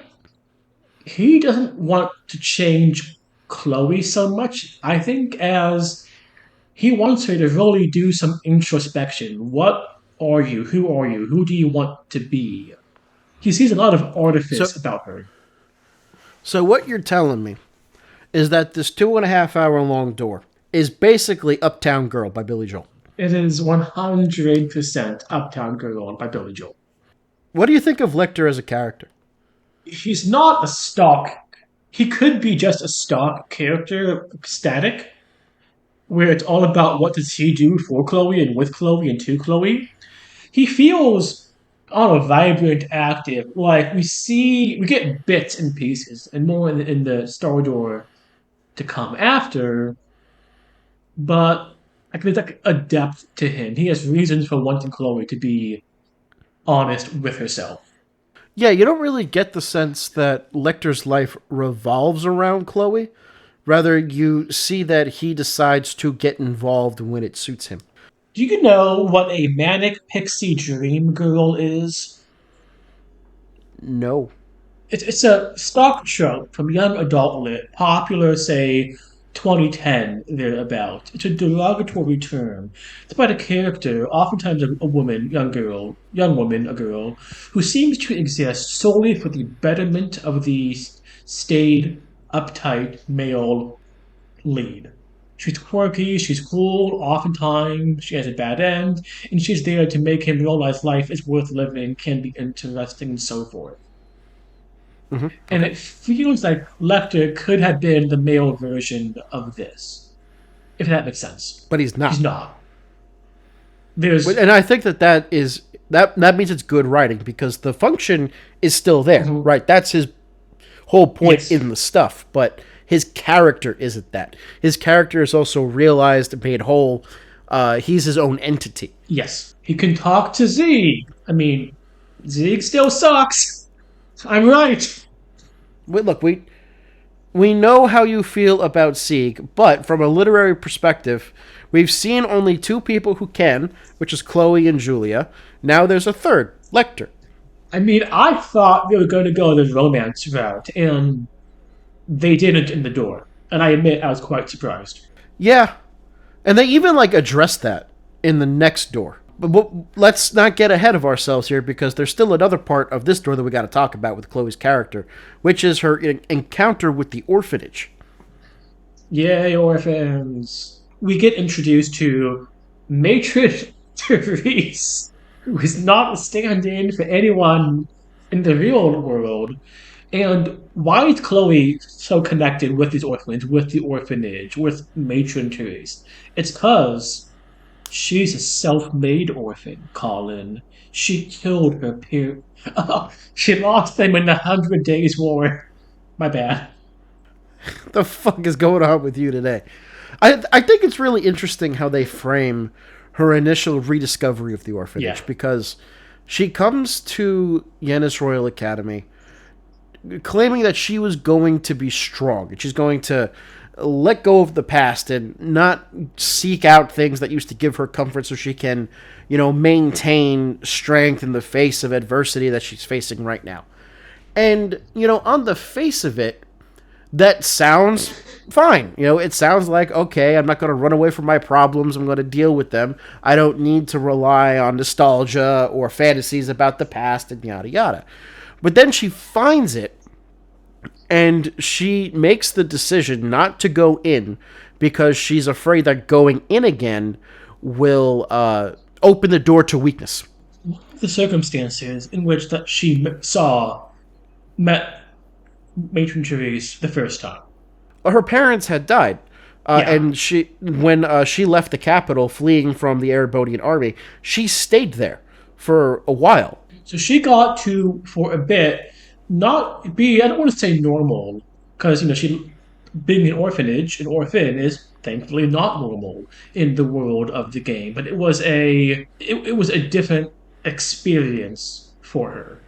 he doesn't want to change Kloe so much, I think, as he wants her to really do some introspection. What are you? Who are you? Who do you want to be? He sees a lot of artifice So, about her. so what you're telling me is that this 2.5 hour long door is basically Uptown Girl by Billy Joel. It is 100% Uptown Girl by Billy Joel. What do you think of Lecter as a character? He's not a stock. He could be just a stock character, static, where it's all about what does he do for Kloe and with Kloe and to Kloe. He feels vibrant, active. Like we get bits and pieces, and more in the Star Door to come after. But there's like a depth to him. He has reasons for wanting Kloe to be honest with herself. Yeah, you don't really get the sense that Lecter's life revolves around Kloe. Rather, you see that he decides to get involved when it suits him. Do you know what a manic pixie dream girl is? No. It's a stock trope from young adult lit, popular, say, 2010, thereabout. It's a derogatory term. It's about a character, oftentimes a woman, young woman, a girl, who seems to exist solely for the betterment of the staid, uptight male lead. She's quirky, she's cool, oftentimes she has a bad end, and she's there to make him realize life is worth living, can be interesting, and so forth. Mm-hmm. And Okay. it feels like Lecter could have been the male version of this, if that makes sense. But he's He's not. not. There's And I think that means it's good writing because the function is still there, Mhm. right? That's his whole point Yes. in the stuff, but his character isn't that. His character is also realized, made whole. He's his own entity. Yes. He can talk to Zeke. I mean, Zeke still sucks. I'm right. Look, we know how you feel about Sieg, but from a literary perspective, we've seen only two people who can, which is Kloe and Julia. Now there's a third, Lecter. I mean, I thought they were going to go the romance route, and they didn't in the door. And I admit I was quite surprised. Yeah, and they even address that in the next door. But let's not get ahead of ourselves here because there's still another part of this story that we got to talk about with Chloe's character, which is her encounter with the orphanage. Yay, orphans! We get introduced to Matron Therese, who is not a stand-in for anyone in the real world. And why is Chloe so connected with these orphans, with the orphanage, with Matron Therese? It's because she's a self-made orphan, Colin. She killed her parents. Oh, she lost them in the Hundred Days War. My bad. The fuck is going on with you today? I think it's really interesting how they frame her initial rediscovery of the Yeah. orphanage because she comes to Yenna's Royal Academy claiming that she was going to be strong and she's going to let go of the past and not seek out things that used to give her comfort so she can, maintain strength in the face of adversity that she's facing right now. And, on the face of it, that sounds fine. It sounds like, okay, I'm not going to run away from my problems. I'm going to deal with them. I don't need to rely on nostalgia or fantasies about the past and yada yada. But then she finds it and she makes the decision not to go in because she's afraid that going in again will open the door to weakness. The circumstances in which that she met Matron Therese the first time. Her parents had died. Yeah. And when she left the capital, fleeing from the Erebonian army, she stayed there for a while. So she got to, for a bit, not be, I don't want to say normal, because, she, being an orphan is thankfully not normal in the world of the game, but it was a different experience for her.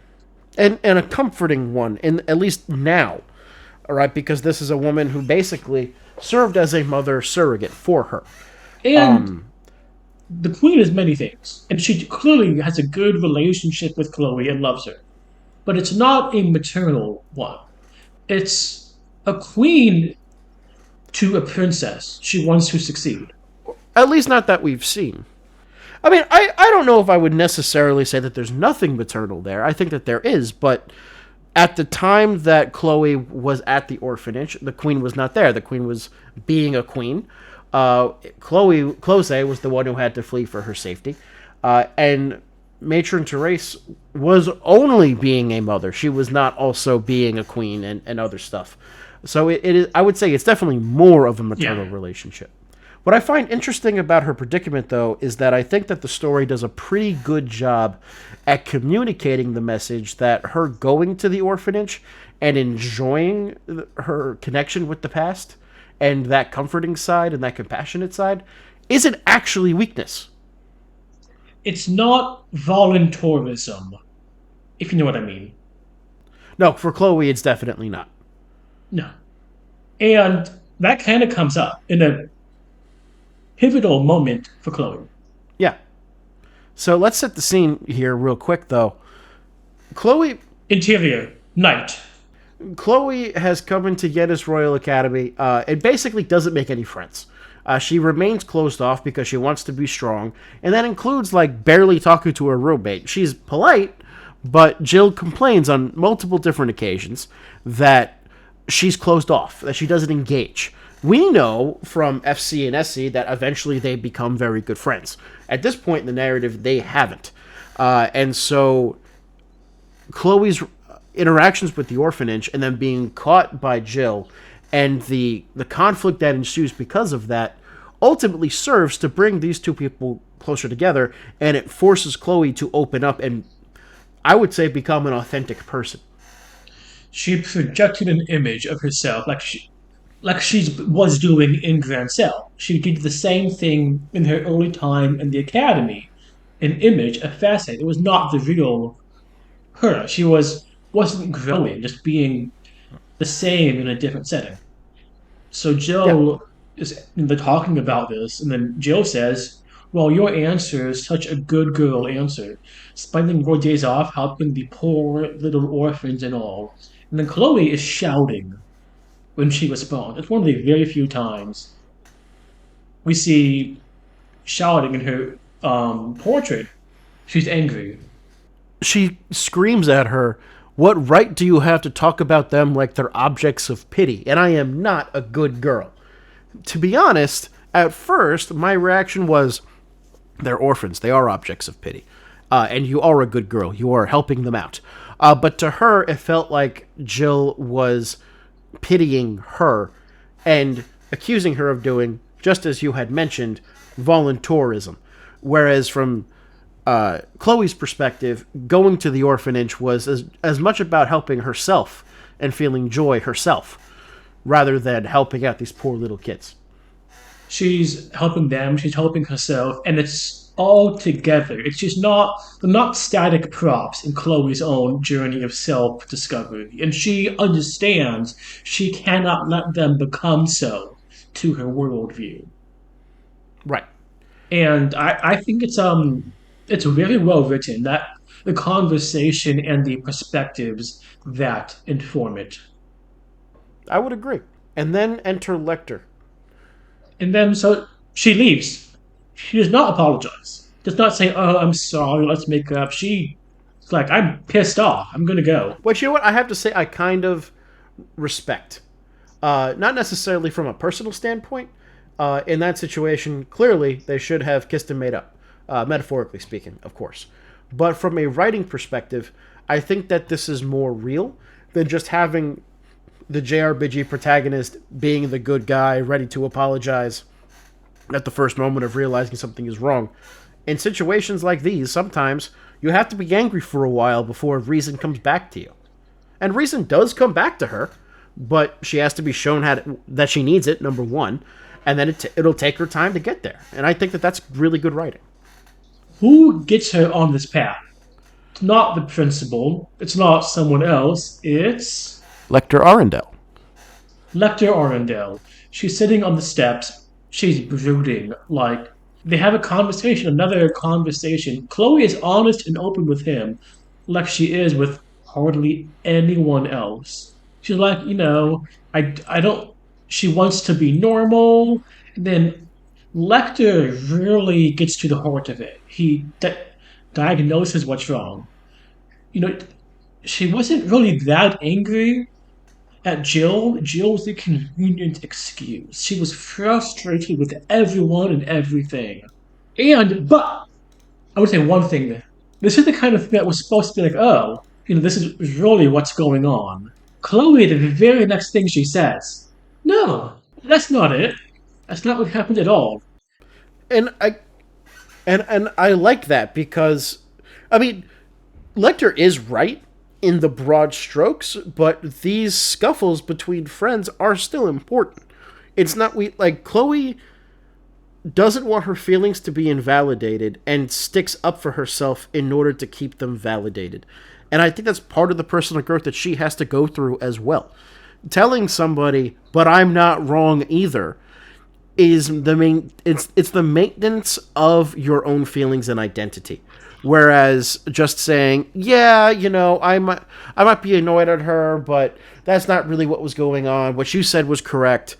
And a comforting one, in at least now, all right, because this is a woman who basically served as a mother surrogate for her. And the queen is many things, and she clearly has a good relationship with Chloe and loves her. But it's not a maternal one. It's a queen to a princess. She wants to succeed. At least not that we've seen. I mean, I don't know if I would necessarily say that there's nothing maternal there. I think that there is, but at the time that Chloe was at the orphanage, the queen was not there. The queen was being a queen. Kloe was the one who had to flee for her safety. And Matron Therese was only being a mother. She was not also being a queen and other stuff. So it is. I would say it's definitely more of a maternal relationship. What I find interesting about her predicament, though, is that I think that the story does a pretty good job at communicating the message that her going to the orphanage and enjoying her connection with the past and that comforting side and that compassionate side isn't actually weakness. It's not voluntarism, if you know what I mean. No, for Chloe, it's definitely not. No. And that kind of comes up in a pivotal moment for Chloe. Yeah. So let's set the scene here real quick, though. Chloe Interior, night. Chloe has come into Yenna's Royal Academy and basically doesn't make any friends. She remains closed off because she wants to be strong, and that includes, like, barely talking to her roommate. She's polite, but Jill complains on multiple different occasions that she's closed off, that she doesn't engage. We know from FC and SC that eventually they become very good friends. At this point in the narrative, they haven't. And so Chloe's interactions with the orphanage and then being caught by Jill and the conflict that ensues because of that ultimately serves to bring these two people closer together, and it forces Chloe to open up and, I would say, become an authentic person. She projected an image of herself like she was doing in Grand Cell. She did the same thing in her early time in the academy. An image, a facet. It was not the real her. She wasn't growing, just being the same in a different setting. So Yeah. Jill is talking about this, and then Jill says, "Well, your answer is such a good girl answer, spending your days off helping the poor little orphans and all." And then Chloe is shouting when she responds. It's one of the very few times we see shouting in her portrait. She's angry. She screams at her, "What right do you have to talk about them like they're objects of pity? And I am not a good girl." To be honest, at first, my reaction was, they're orphans. They are objects of pity. And you are a good girl. You are helping them out. But to her, it felt like Jill was pitying her and accusing her of doing, just as you had mentioned, voluntourism. Whereas from Kloe's perspective, going to the orphanage was as much about helping herself and feeling joy herself, rather than helping out these poor little kids. She's helping them, she's helping herself, and it's all together. It's just not they're not static props in Chloe's own journey of self-discovery. And she understands she cannot let them become so to her worldview. Right. And I think it's very well written that the conversation and the perspectives that inform it. I would agree. And then enter Lecter. And then so she leaves. She does not apologize. Does not say, "Oh, I'm sorry. Let's make up." She's like, "I'm pissed off. I'm gonna go." Which, you know what, I have to say I kind of respect. Not necessarily from a personal standpoint. In that situation, clearly they should have kissed and made up. Metaphorically speaking, of course. But from a writing perspective, I think that this is more real than just having the JRPG protagonist being the good guy, ready to apologize at the first moment of realizing something is wrong. In situations like these, sometimes you have to be angry for a while before reason comes back to you. And reason does come back to her, but she has to be shown that she needs it, number one, and then it'll take her time to get there. And I think that that's really good writing. Who gets her on this path? It's not the principal. It's not someone else. It's Lecter Arundel. Lecter Arundel. She's sitting on the steps. She's brooding. Like, they have a conversation, another conversation. Chloe is honest and open with him, like she is with hardly anyone else. She's like, I don't. She wants to be normal. And then Lecter really gets to the heart of it. He diagnoses what's wrong. You know, she wasn't really that angry at Jill. Jill was the convenient excuse. She was frustrated with everyone and everything. But I would say one thing. This is the kind of thing that was supposed to be like, oh, this is really what's going on. Chloe, the very next thing she says, no, that's not it. That's not what happened at all. And I like that because, I mean, Lecter is right in the broad strokes, but these scuffles between friends are still important. It's not Chloe doesn't want her feelings to be invalidated and sticks up for herself in order to keep them validated. And I think that's part of the personal growth that she has to go through as well. Telling somebody, "But I'm not wrong either," is it's the maintenance of your own feelings and identity. Whereas just saying, "Yeah, I might be annoyed at her, but that's not really what was going on. What you said was correct."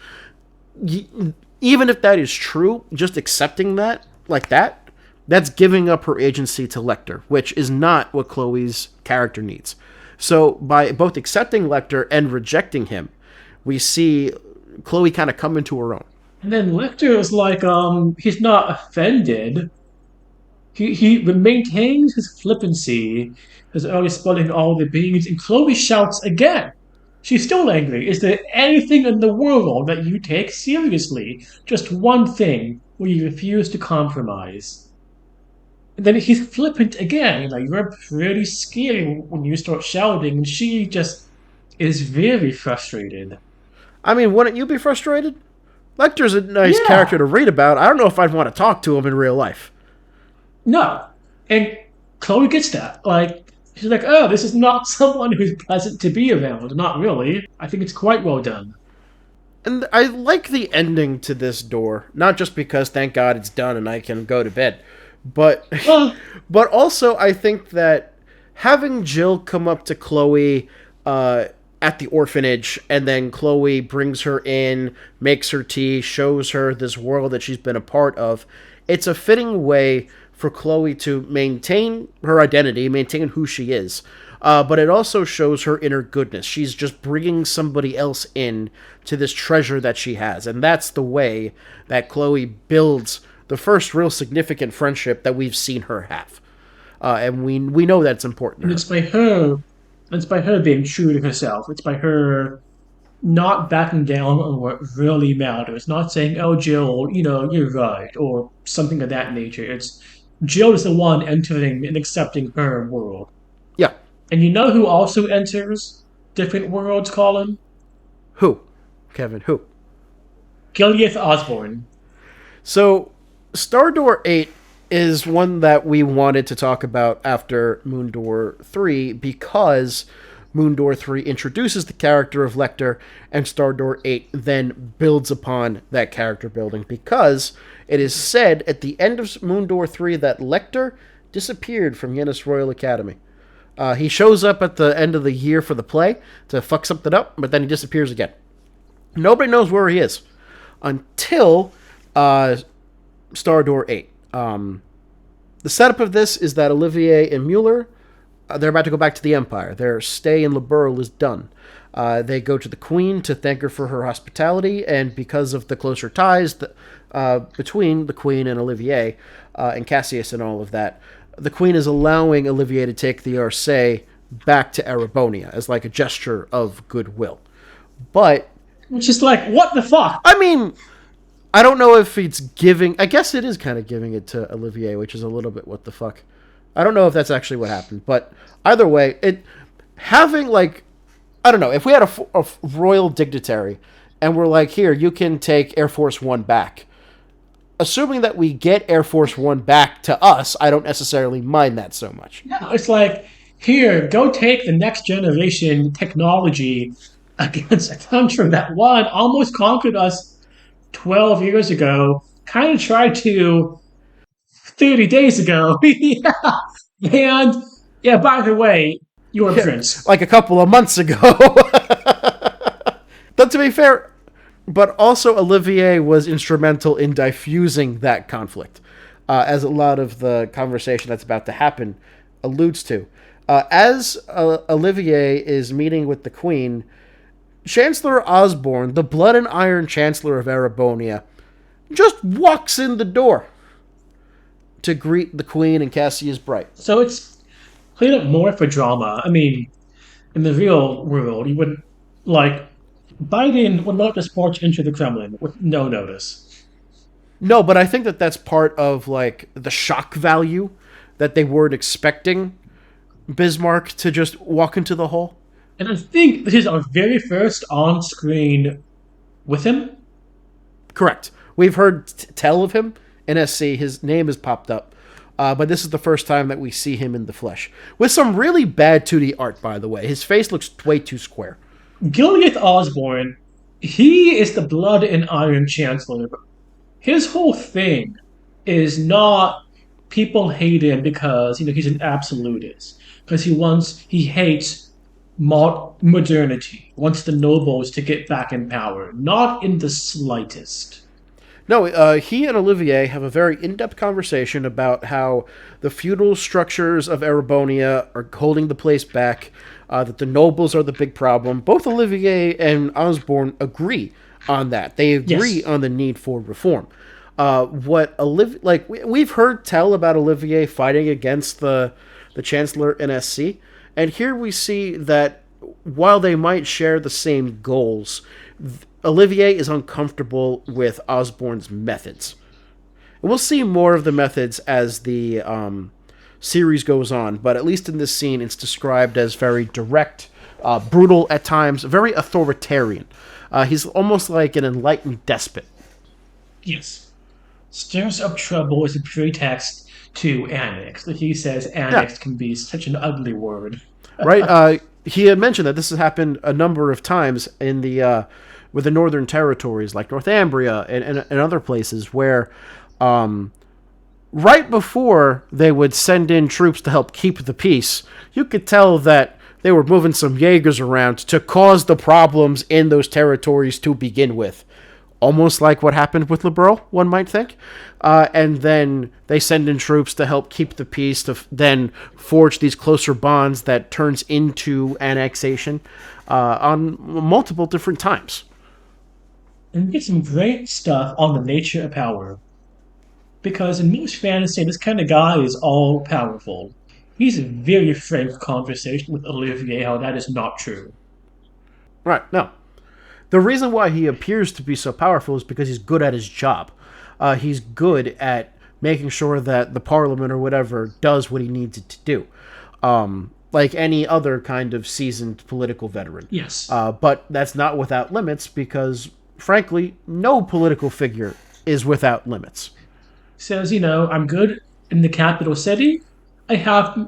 Even if that is true, just accepting that like that, that's giving up her agency to Lecter, which is not what Chloe's character needs. So by both accepting Lecter and rejecting him, we see Chloe kind of come into her own. And then Lecter is like, he's not offended. He maintains his flippancy, his early spelling all the beans, and Chloe shouts again. She's still angry. Is there anything in the world that you take seriously? Just one thing where you refuse to compromise. And then he's flippant again. Like, you're pretty scary when you start shouting, and she just is very frustrated. I mean, wouldn't you be frustrated? Lecter's a nice Yeah, character to read about. I don't know if I'd want to talk to him in real life. no. And Chloe gets that. Like, she's like, oh, this is not someone who's pleasant to be around. Not really. I think it's quite well done. And I like the ending to this door, not just because thank God it's done and I can go to bed, but Well, but also I think that having Jill come up to Chloe at the orphanage, and then Chloe brings her in, makes her tea, shows her this world that she's been a part of. It's a fitting way for Kloe to maintain her identity, maintain who she is. But it also shows her inner goodness. She's just bringing somebody else in to this treasure that she has. And that's the way that Kloe builds the first real significant friendship that we've seen her have. And we know that's important. And it's by her being true to herself. It's by her not backing down on what really matters. Not saying, "Oh, Jill, you're right," or something of that nature. It's Jill is the one entering and accepting her world. Yeah. And you know who also enters different worlds, Colin? Who? Kevin, who? Gilead Osborne. So, Star Door 8 is one that we wanted to talk about after Moon Door 3 because Moon Door 3 introduces the character of Lecter, and Star Door 8 then builds upon that character building because it is said at the end of Moon Door 3 that Lecter disappeared from Yennis Royal Academy. He shows up at the end of the year for the play to fuck something up, but then he disappears again. Nobody knows where he is until Star Door 8. The setup of this is that Olivier and Mueller, they're about to go back to the Empire. Their stay in Liberl is done. They go to the Queen to thank her for her hospitality, and because of the closer ties between the Queen and Olivier, and Cassius and all of that, the Queen is allowing Olivier to take the Arcee back to Erebonia as like a gesture of goodwill. But... which is like, what the fuck? I mean... I don't know if it's giving... I guess it is kind of giving it to Olivier, which is a little bit what the fuck. I don't know if that's actually what happened, but either way, having, like... I don't know, if we had a royal dignitary, and we're like, here, you can take Air Force One back. Assuming that we get Air Force One back to us, I don't necessarily mind that so much. No, it's like, here, go take the next generation technology against a country that, one, almost conquered us 12 years ago, kind of tried to 30 days ago. Yeah. And, yeah, by the way, you're a prince. Like a couple of months ago. But to be fair, but also Olivier was instrumental in diffusing that conflict, as a lot of the conversation that's about to happen alludes to. As Olivier is meeting with the Queen, Chancellor Osborne, the blood and iron Chancellor of Erebonia, just walks in the door to greet the Queen and Cassius Bright. So it's played up more for drama. I mean, in the real world, you wouldn't, like, Biden would not just march into the Kremlin with no notice. No, but I think that that's part of, like, the shock value that they weren't expecting Bismarck to just walk into the hall. And I think this is our very first on-screen with him. Correct. We've heard tell of him in SC. His name has popped up. But this is the first time that we see him in the flesh. With some really bad 2D art, by the way. His face looks way too square. Gilead Osborne, he is the blood and iron chancellor. His whole thing is not people hate him because he's an absolutist. Because he hates modernity, wants the nobles to get back in power. Not in the slightest. No, he and Olivier have a very in-depth conversation about how the feudal structures of Erebonia are holding the place back, that the nobles are the big problem. Both Olivier and Osborne agree on that. They agree on the need for reform. We've heard tell about Olivier fighting against the Chancellor in SC, and here we see that while they might share the same goals, Olivier is uncomfortable with Osborne's methods. And we'll see more of the methods as the series goes on, but at least in this scene, it's described as very direct, brutal at times, very authoritarian. He's almost like an enlightened despot. Yes. Stirs up trouble as a pretext to annex. He says annex can be such an ugly word. Right? He had mentioned that this has happened a number of times in the with the northern territories like Northumbria and other places where right before they would send in troops to help keep the peace, you could tell that they were moving some Jaegers around to cause the problems in those territories to begin with. almost like what happened with Liberal, one might think. And then they send in troops to help keep the peace, to then forge these closer bonds that turns into annexation on multiple different times. And we get some great stuff on the nature of power. Because in most fantasy, this kind of guy is all powerful. He's a very frank conversation with Olivier how that is not true. Right, no. The reason why he appears to be so powerful is because he's good at his job. He's good at making sure that the parliament or whatever does what he needs it to do. Like any other kind of seasoned political veteran. Yes. But that's not without limits because, frankly, no political figure is without limits. Says, I'm good in the capital city. I have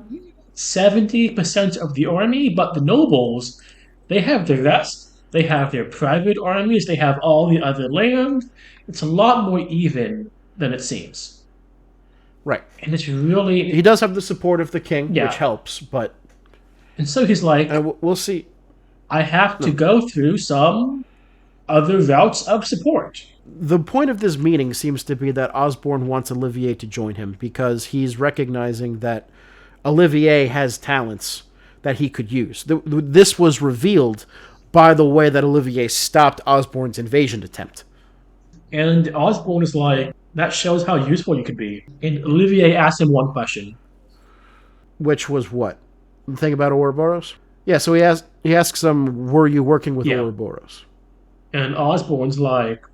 70% of the army, but the nobles, they have the rest. They have their private armies. They have all the other land. It's a lot more even than it seems. Right. And it's really. He does have the support of the king, Yeah. which helps, but. And so he's like, we'll see. I have to go through some other routes of support. The point of this meeting seems to be that Osborne wants Olivier to join him because he's recognizing that Olivier has talents that he could use. This was revealed by the way that Olivier stopped Osborne's invasion attempt. And Osborne is like, that shows how useful you could be. And Olivier asks him one question. Which was what? The thing about Ouroboros? Yeah, so he asks him, were you working with Ouroboros? And Osborne's like,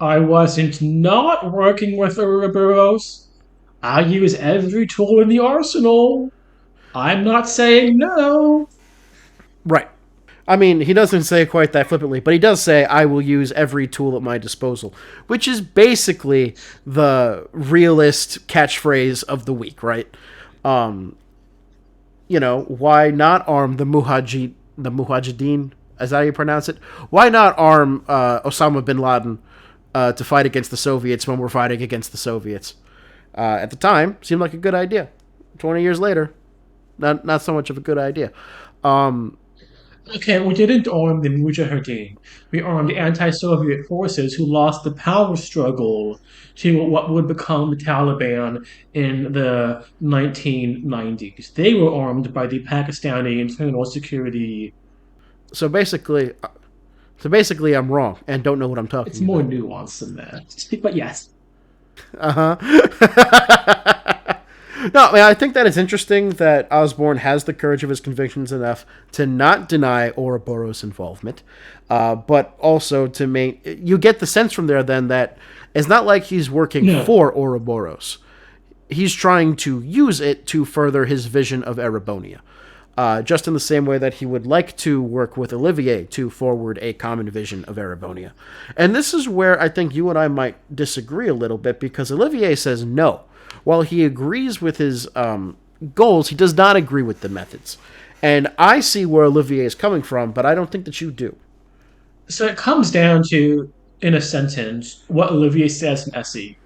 I wasn't not working with Ouroboros. I use every tool in the arsenal. I'm not saying no. Right. I mean, he doesn't say it quite that flippantly, but he does say, I will use every tool at my disposal, which is basically the realist catchphrase of the week, right? Why not arm the Mujahideen? Is that how you pronounce it? Why not arm Osama bin Laden to fight against the Soviets when we're fighting against the Soviets? At the time, seemed like a good idea. 20 years later, not so much of a good idea. Okay, we didn't arm the Mujahideen. We armed anti-Soviet forces who lost the power struggle to what would become the Taliban in the 1990s. They were armed by the Pakistani Internal Security. So basically, I'm wrong and don't know what I'm talking about. It's more nuanced than that. But yes. Uh-huh. No, I mean, I think that it's interesting that Osborne has the courage of his convictions enough to not deny Ouroboros' involvement, but also to make... You get the sense from there, then, that it's not like he's working for Ouroboros. He's trying to use it to further his vision of Erebonia. Just in the same way that he would like to work with Olivier to forward a common vision of Erebonia. And this is where I think you and I might disagree a little bit, because Olivier says no. While he agrees with his goals, he does not agree with the methods. And I see where Olivier is coming from, but I don't think that you do. So it comes down to, in a sentence, what Olivier says in Essie.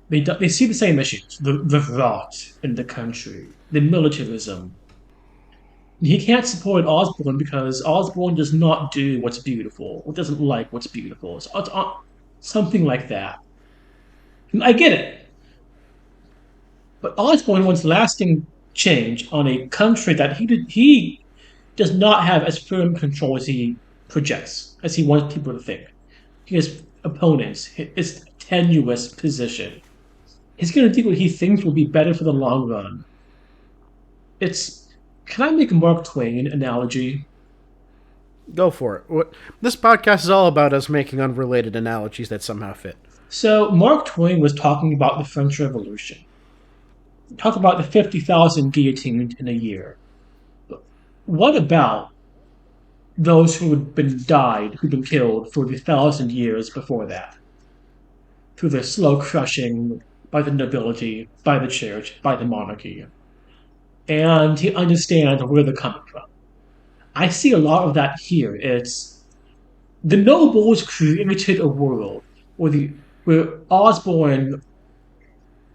They see the same issues. The rot in the country. The militarism. He can't support Osborne because Osborne does not do what's beautiful. Or doesn't like what's beautiful. So it's something like that. And I get it. But Osborne wants lasting change on a country that he does not have as firm control as he projects, as he wants people to think. He has opponents, his tenuous position. He's going to do what he thinks will be better for the long run. Can I make a Mark Twain analogy? Go for it. This podcast is all about us making unrelated analogies that somehow fit. So Mark Twain was talking about the French Revolution. Talk about the 50,000 guillotined in a year. What about those who'd been killed for the 1,000 years before that? Through the slow crushing by the nobility, by the church, by the monarchy. And he understands where they're coming from. I see a lot of that here. It's the nobles created a world where Osborne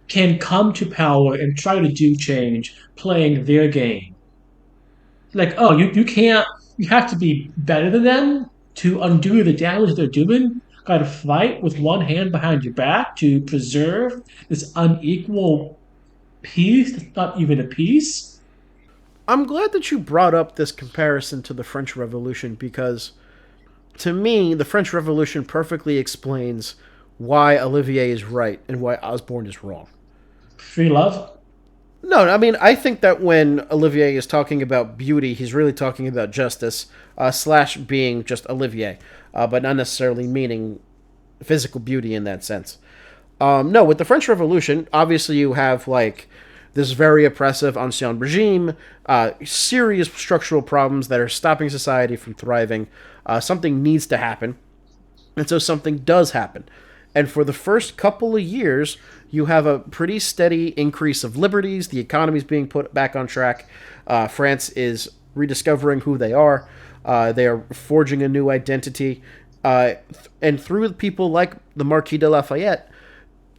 can come to power and try to do change playing their game. Like, oh, you can't, you have to be better than them to undo the damage they're doing? got to fight with one hand behind your back to preserve this unequal peace that's not even a peace. I'm glad that you brought up this comparison to the French Revolution because, to me, the French Revolution perfectly explains why Olivier is right and why Osborne is wrong. Free love? No, I mean, I think that when Olivier is talking about beauty, he's really talking about justice, slash being just Olivier, but not necessarily meaning physical beauty in that sense. No, with the French Revolution, obviously you have, like, this very oppressive ancien regime, serious structural problems that are stopping society from thriving. Something needs to happen, and so something does happen. And for the first couple of years, you have a pretty steady increase of liberties. The economy is being put back on track. France is rediscovering who they are. They are forging a new identity. And through people like the Marquis de Lafayette,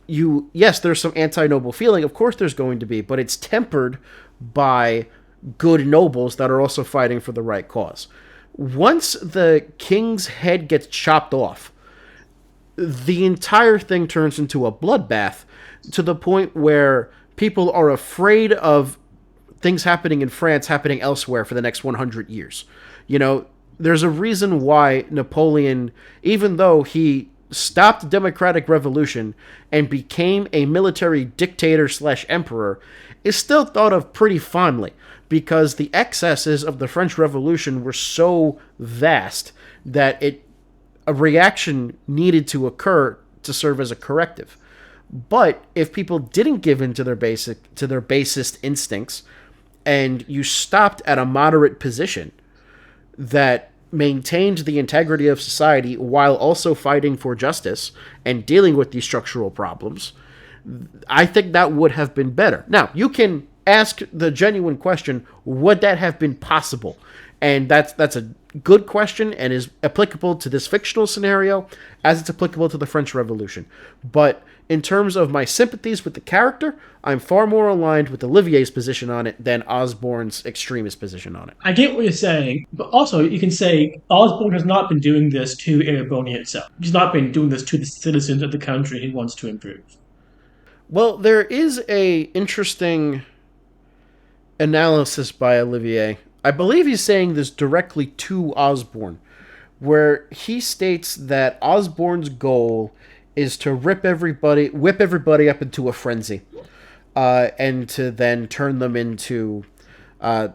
yes, there's some anti-noble feeling. Of course there's going to be, but it's tempered by good nobles that are also fighting for the right cause. Once the king's head gets chopped off, the entire thing turns into a bloodbath to the point where people are afraid of things happening in France happening elsewhere for the next 100 years. You know, there's a reason why Napoleon, even though he stopped the democratic revolution and became a military dictator slash emperor, is still thought of pretty fondly because the excesses of the French Revolution were so vast that a reaction needed to occur to serve as a corrective. But if people didn't give in to their basest instincts, and you stopped at a moderate position that maintained the integrity of society while also fighting for justice and dealing with these structural problems, I think that would have been better. Now, you can ask the genuine question, would that have been possible? And that's a good question and is applicable to this fictional scenario as it's applicable to the French Revolution. But in terms of my sympathies with the character, I'm far more aligned with Olivier's position on it than Osborne's extremist position on it. I get what you're saying, but also you can say Osborne has not been doing this to Erebonia itself. He's not been doing this to the citizens of the country he wants to improve. Well, there is a interesting analysis by Olivier. I believe he's saying this directly to Osborne, where he states that Osborne's goal is to whip everybody up into a frenzy, and to then turn them into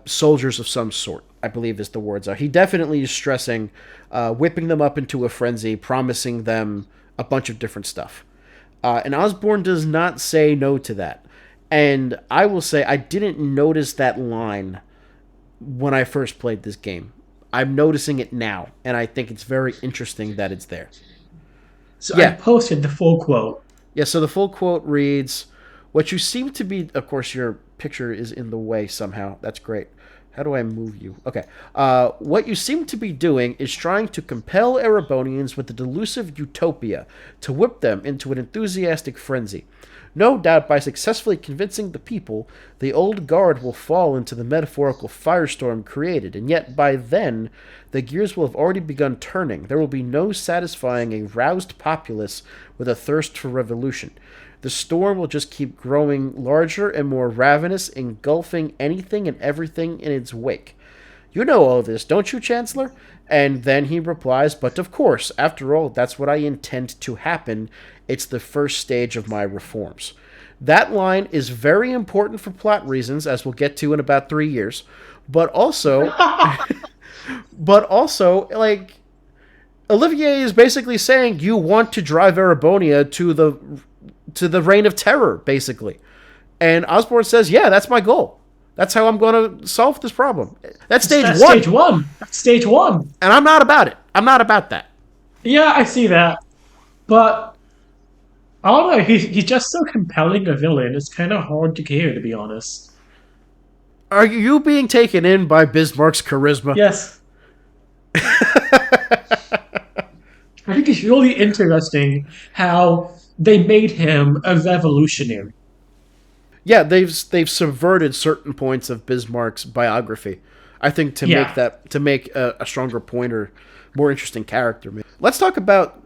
soldiers of some sort, I believe is the words are. He definitely is stressing whipping them up into a frenzy, promising them a bunch of different stuff. And Osborne does not say no to that. And I will say I didn't notice that line when I first played this game. I'm noticing it now, and I think it's very interesting that it's there. So yeah. I posted the full quote. Yeah, so the full quote reads, "What you seem to be..." Of course, your picture is in the way somehow. That's great. How do I move you? Okay. "What you seem to be doing is trying to compel Erebonians with the delusive utopia to whip them into an enthusiastic frenzy. No doubt by successfully convincing the people, the old guard will fall into the metaphorical firestorm created, and yet by then the gears will have already begun turning. There will be no satisfying a roused populace with a thirst for revolution. The storm will just keep growing larger and more ravenous, engulfing anything and everything in its wake. You know all this, don't you, Chancellor?" And then he replies, "But of course, after all, that's what I intend to happen. It's the first stage of my reforms." That line is very important for plot reasons, as we'll get to in about 3 years. But also, like, Olivier is basically saying you want to drive Erebonia to the reign of terror, basically. And Osborne says, "Yeah, that's my goal. That's how I'm going to solve this problem." That's stage one. Stage one. That's stage one. And I'm not about it. I'm not about that. Yeah, I see that. But I don't know. He's just so compelling a villain. It's kind of hard to care, to be honest. Are you being taken in by Bismarck's charisma? Yes. I think it's really interesting how they made him a revolutionary. Yeah, they've subverted certain points of Bismarck's biography. I think to make a stronger point or more interesting character. Let's talk about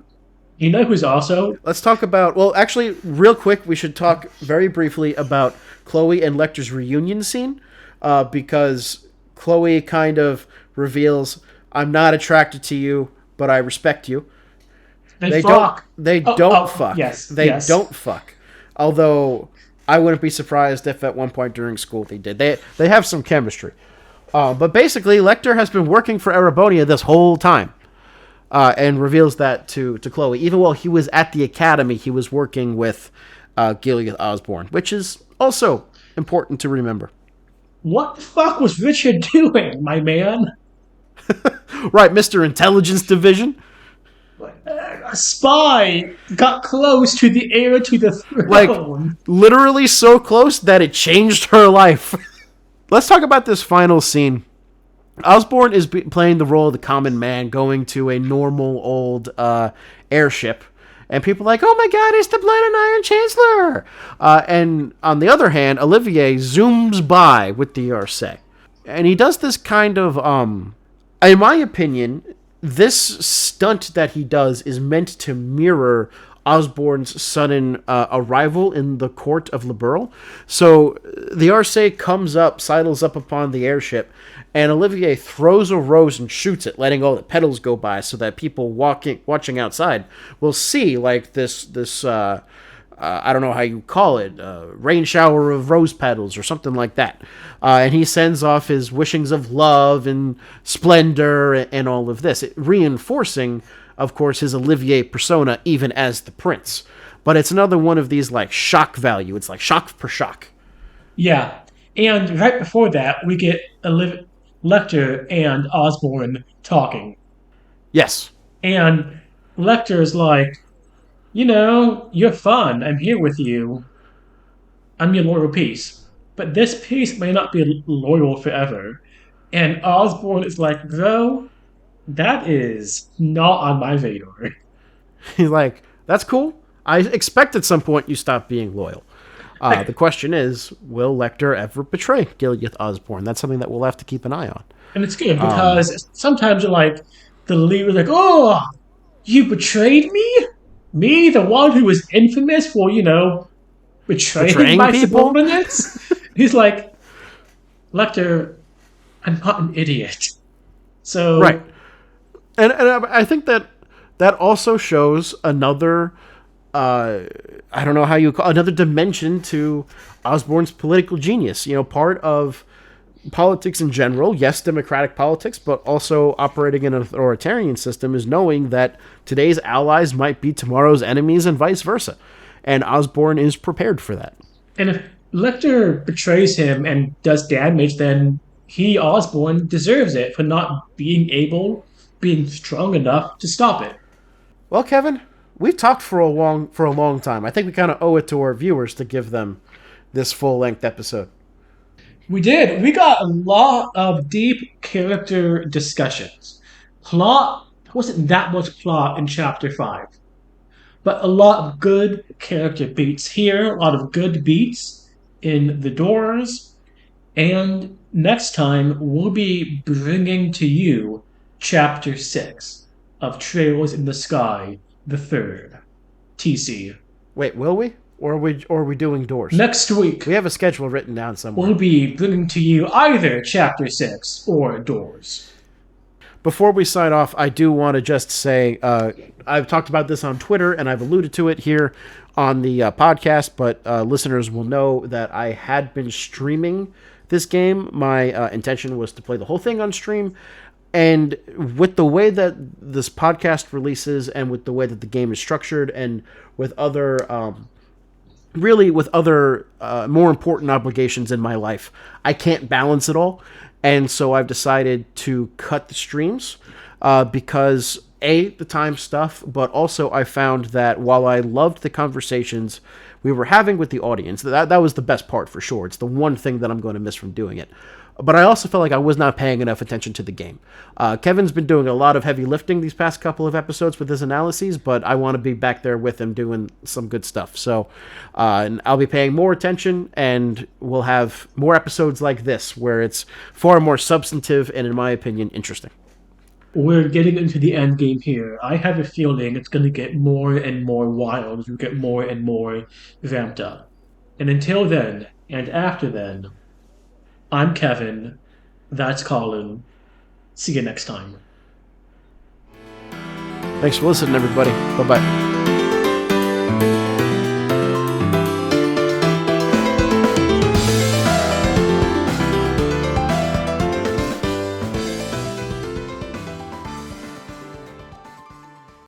You know who's also Let's talk about, well, actually, real quick, we should talk very briefly about Kloe and Lecter's reunion scene, because Kloe kind of reveals, I'm not attracted to you, but I respect you. they They don't. fuck. They Oh, don't oh, fuck. yes, They yes. don't fuck. Although I wouldn't be surprised if at one point during school they did. They have some chemistry. But basically, Lecter has been working for Erebonia this whole time, and reveals that to Kloe. Even while he was at the academy, he was working with Gilead Osborne, which is also important to remember. What the fuck was Richard doing, my man? Right, Mr. Intelligence Division. A spy got close to the heir to the Like, throne. literally so close that it changed her life. Let's talk about this final scene. Osborne is playing the role of the common man going to a normal old airship. And people are like, oh my god, it's the Blood and Iron Chancellor! And on the other hand, Olivier zooms by with the Yarse. And he does this kind of, in my opinion, this stunt that he does is meant to mirror Osborne's sudden arrival in the court of Liberl. So the Arce comes up, sidles up upon the airship, and Olivier throws a rose and shoots it, letting all the petals go by, so that people watching outside will see like this. I don't know how you call it, rain shower of rose petals or something like that. And he sends off his wishings of love and splendor and all of this, reinforcing, of course, his Olivier persona even as the prince. But it's another one of these like shock value. It's like shock for shock. Yeah. And right before that, we get Lecter and Osborne talking. Yes. And Lecter's like, you know, you're fun. I'm here with you. I'm your loyal piece. But this piece may not be loyal forever. And Osborne is like, bro, that is not on my radar. He's like, that's cool. I expect at some point you stop being loyal. The question is, will Lecter ever betray Gilead Osborne? That's something that we'll have to keep an eye on. And it's good because sometimes you're like, the leader's like, oh, you betrayed me? Me, the one who was infamous for, betraying Betraying my people? subordinates? He's like, Lecter, I'm not an idiot. So, Right. And I think that also shows another, I don't know how you call, another dimension to Osborne's political genius. You know, part of politics in general, yes, democratic politics, but also operating in an authoritarian system is knowing that today's allies might be tomorrow's enemies and vice versa. And Osborne is prepared for that. and if Lecter betrays him and does damage, then he, Osborne, deserves it for not being strong enough to stop it. Well, Kevin, we've talked for a long time. I think we kind of owe it to our viewers to give them this full-length episode. We did. We got a lot of deep character discussions. Plot wasn't that much plot in chapter 5, but a lot of good character beats here, a lot of good beats in the doors, and next time we'll be bringing to you chapter 6 of Trails in the Sky, the third. TC. Wait, will we? Or are we doing doors? Next week, We have a schedule written down somewhere. we'll be bringing to you either chapter 6 or doors. Before we sign off, I do want to just say I've talked about this on Twitter and I've alluded to it here on the podcast, but listeners will know that I had been streaming this game. My intention was to play the whole thing on stream. And with the way that this podcast releases and with the way that the game is structured and with other... really with other more important obligations in my life, I can't balance it all. And so I've decided to cut the streams because the time stuff, but also I found that while I loved the conversations we were having with the audience, that was the best part for sure. It's the one thing that I'm going to miss from doing it. But I also felt like I was not paying enough attention to the game. Kevin's been doing a lot of heavy lifting these past couple of episodes with his analyses, but I want to be back there with him doing some good stuff. So I'll be paying more attention, and we'll have more episodes like this, where it's far more substantive and, in my opinion, interesting. we're getting into the end game here. I have a feeling it's going to get more and more wild as we get more and more vamped up. And until then, and after then, I'm Kevin. That's Colin. See you next time. Thanks for listening, everybody. Bye bye.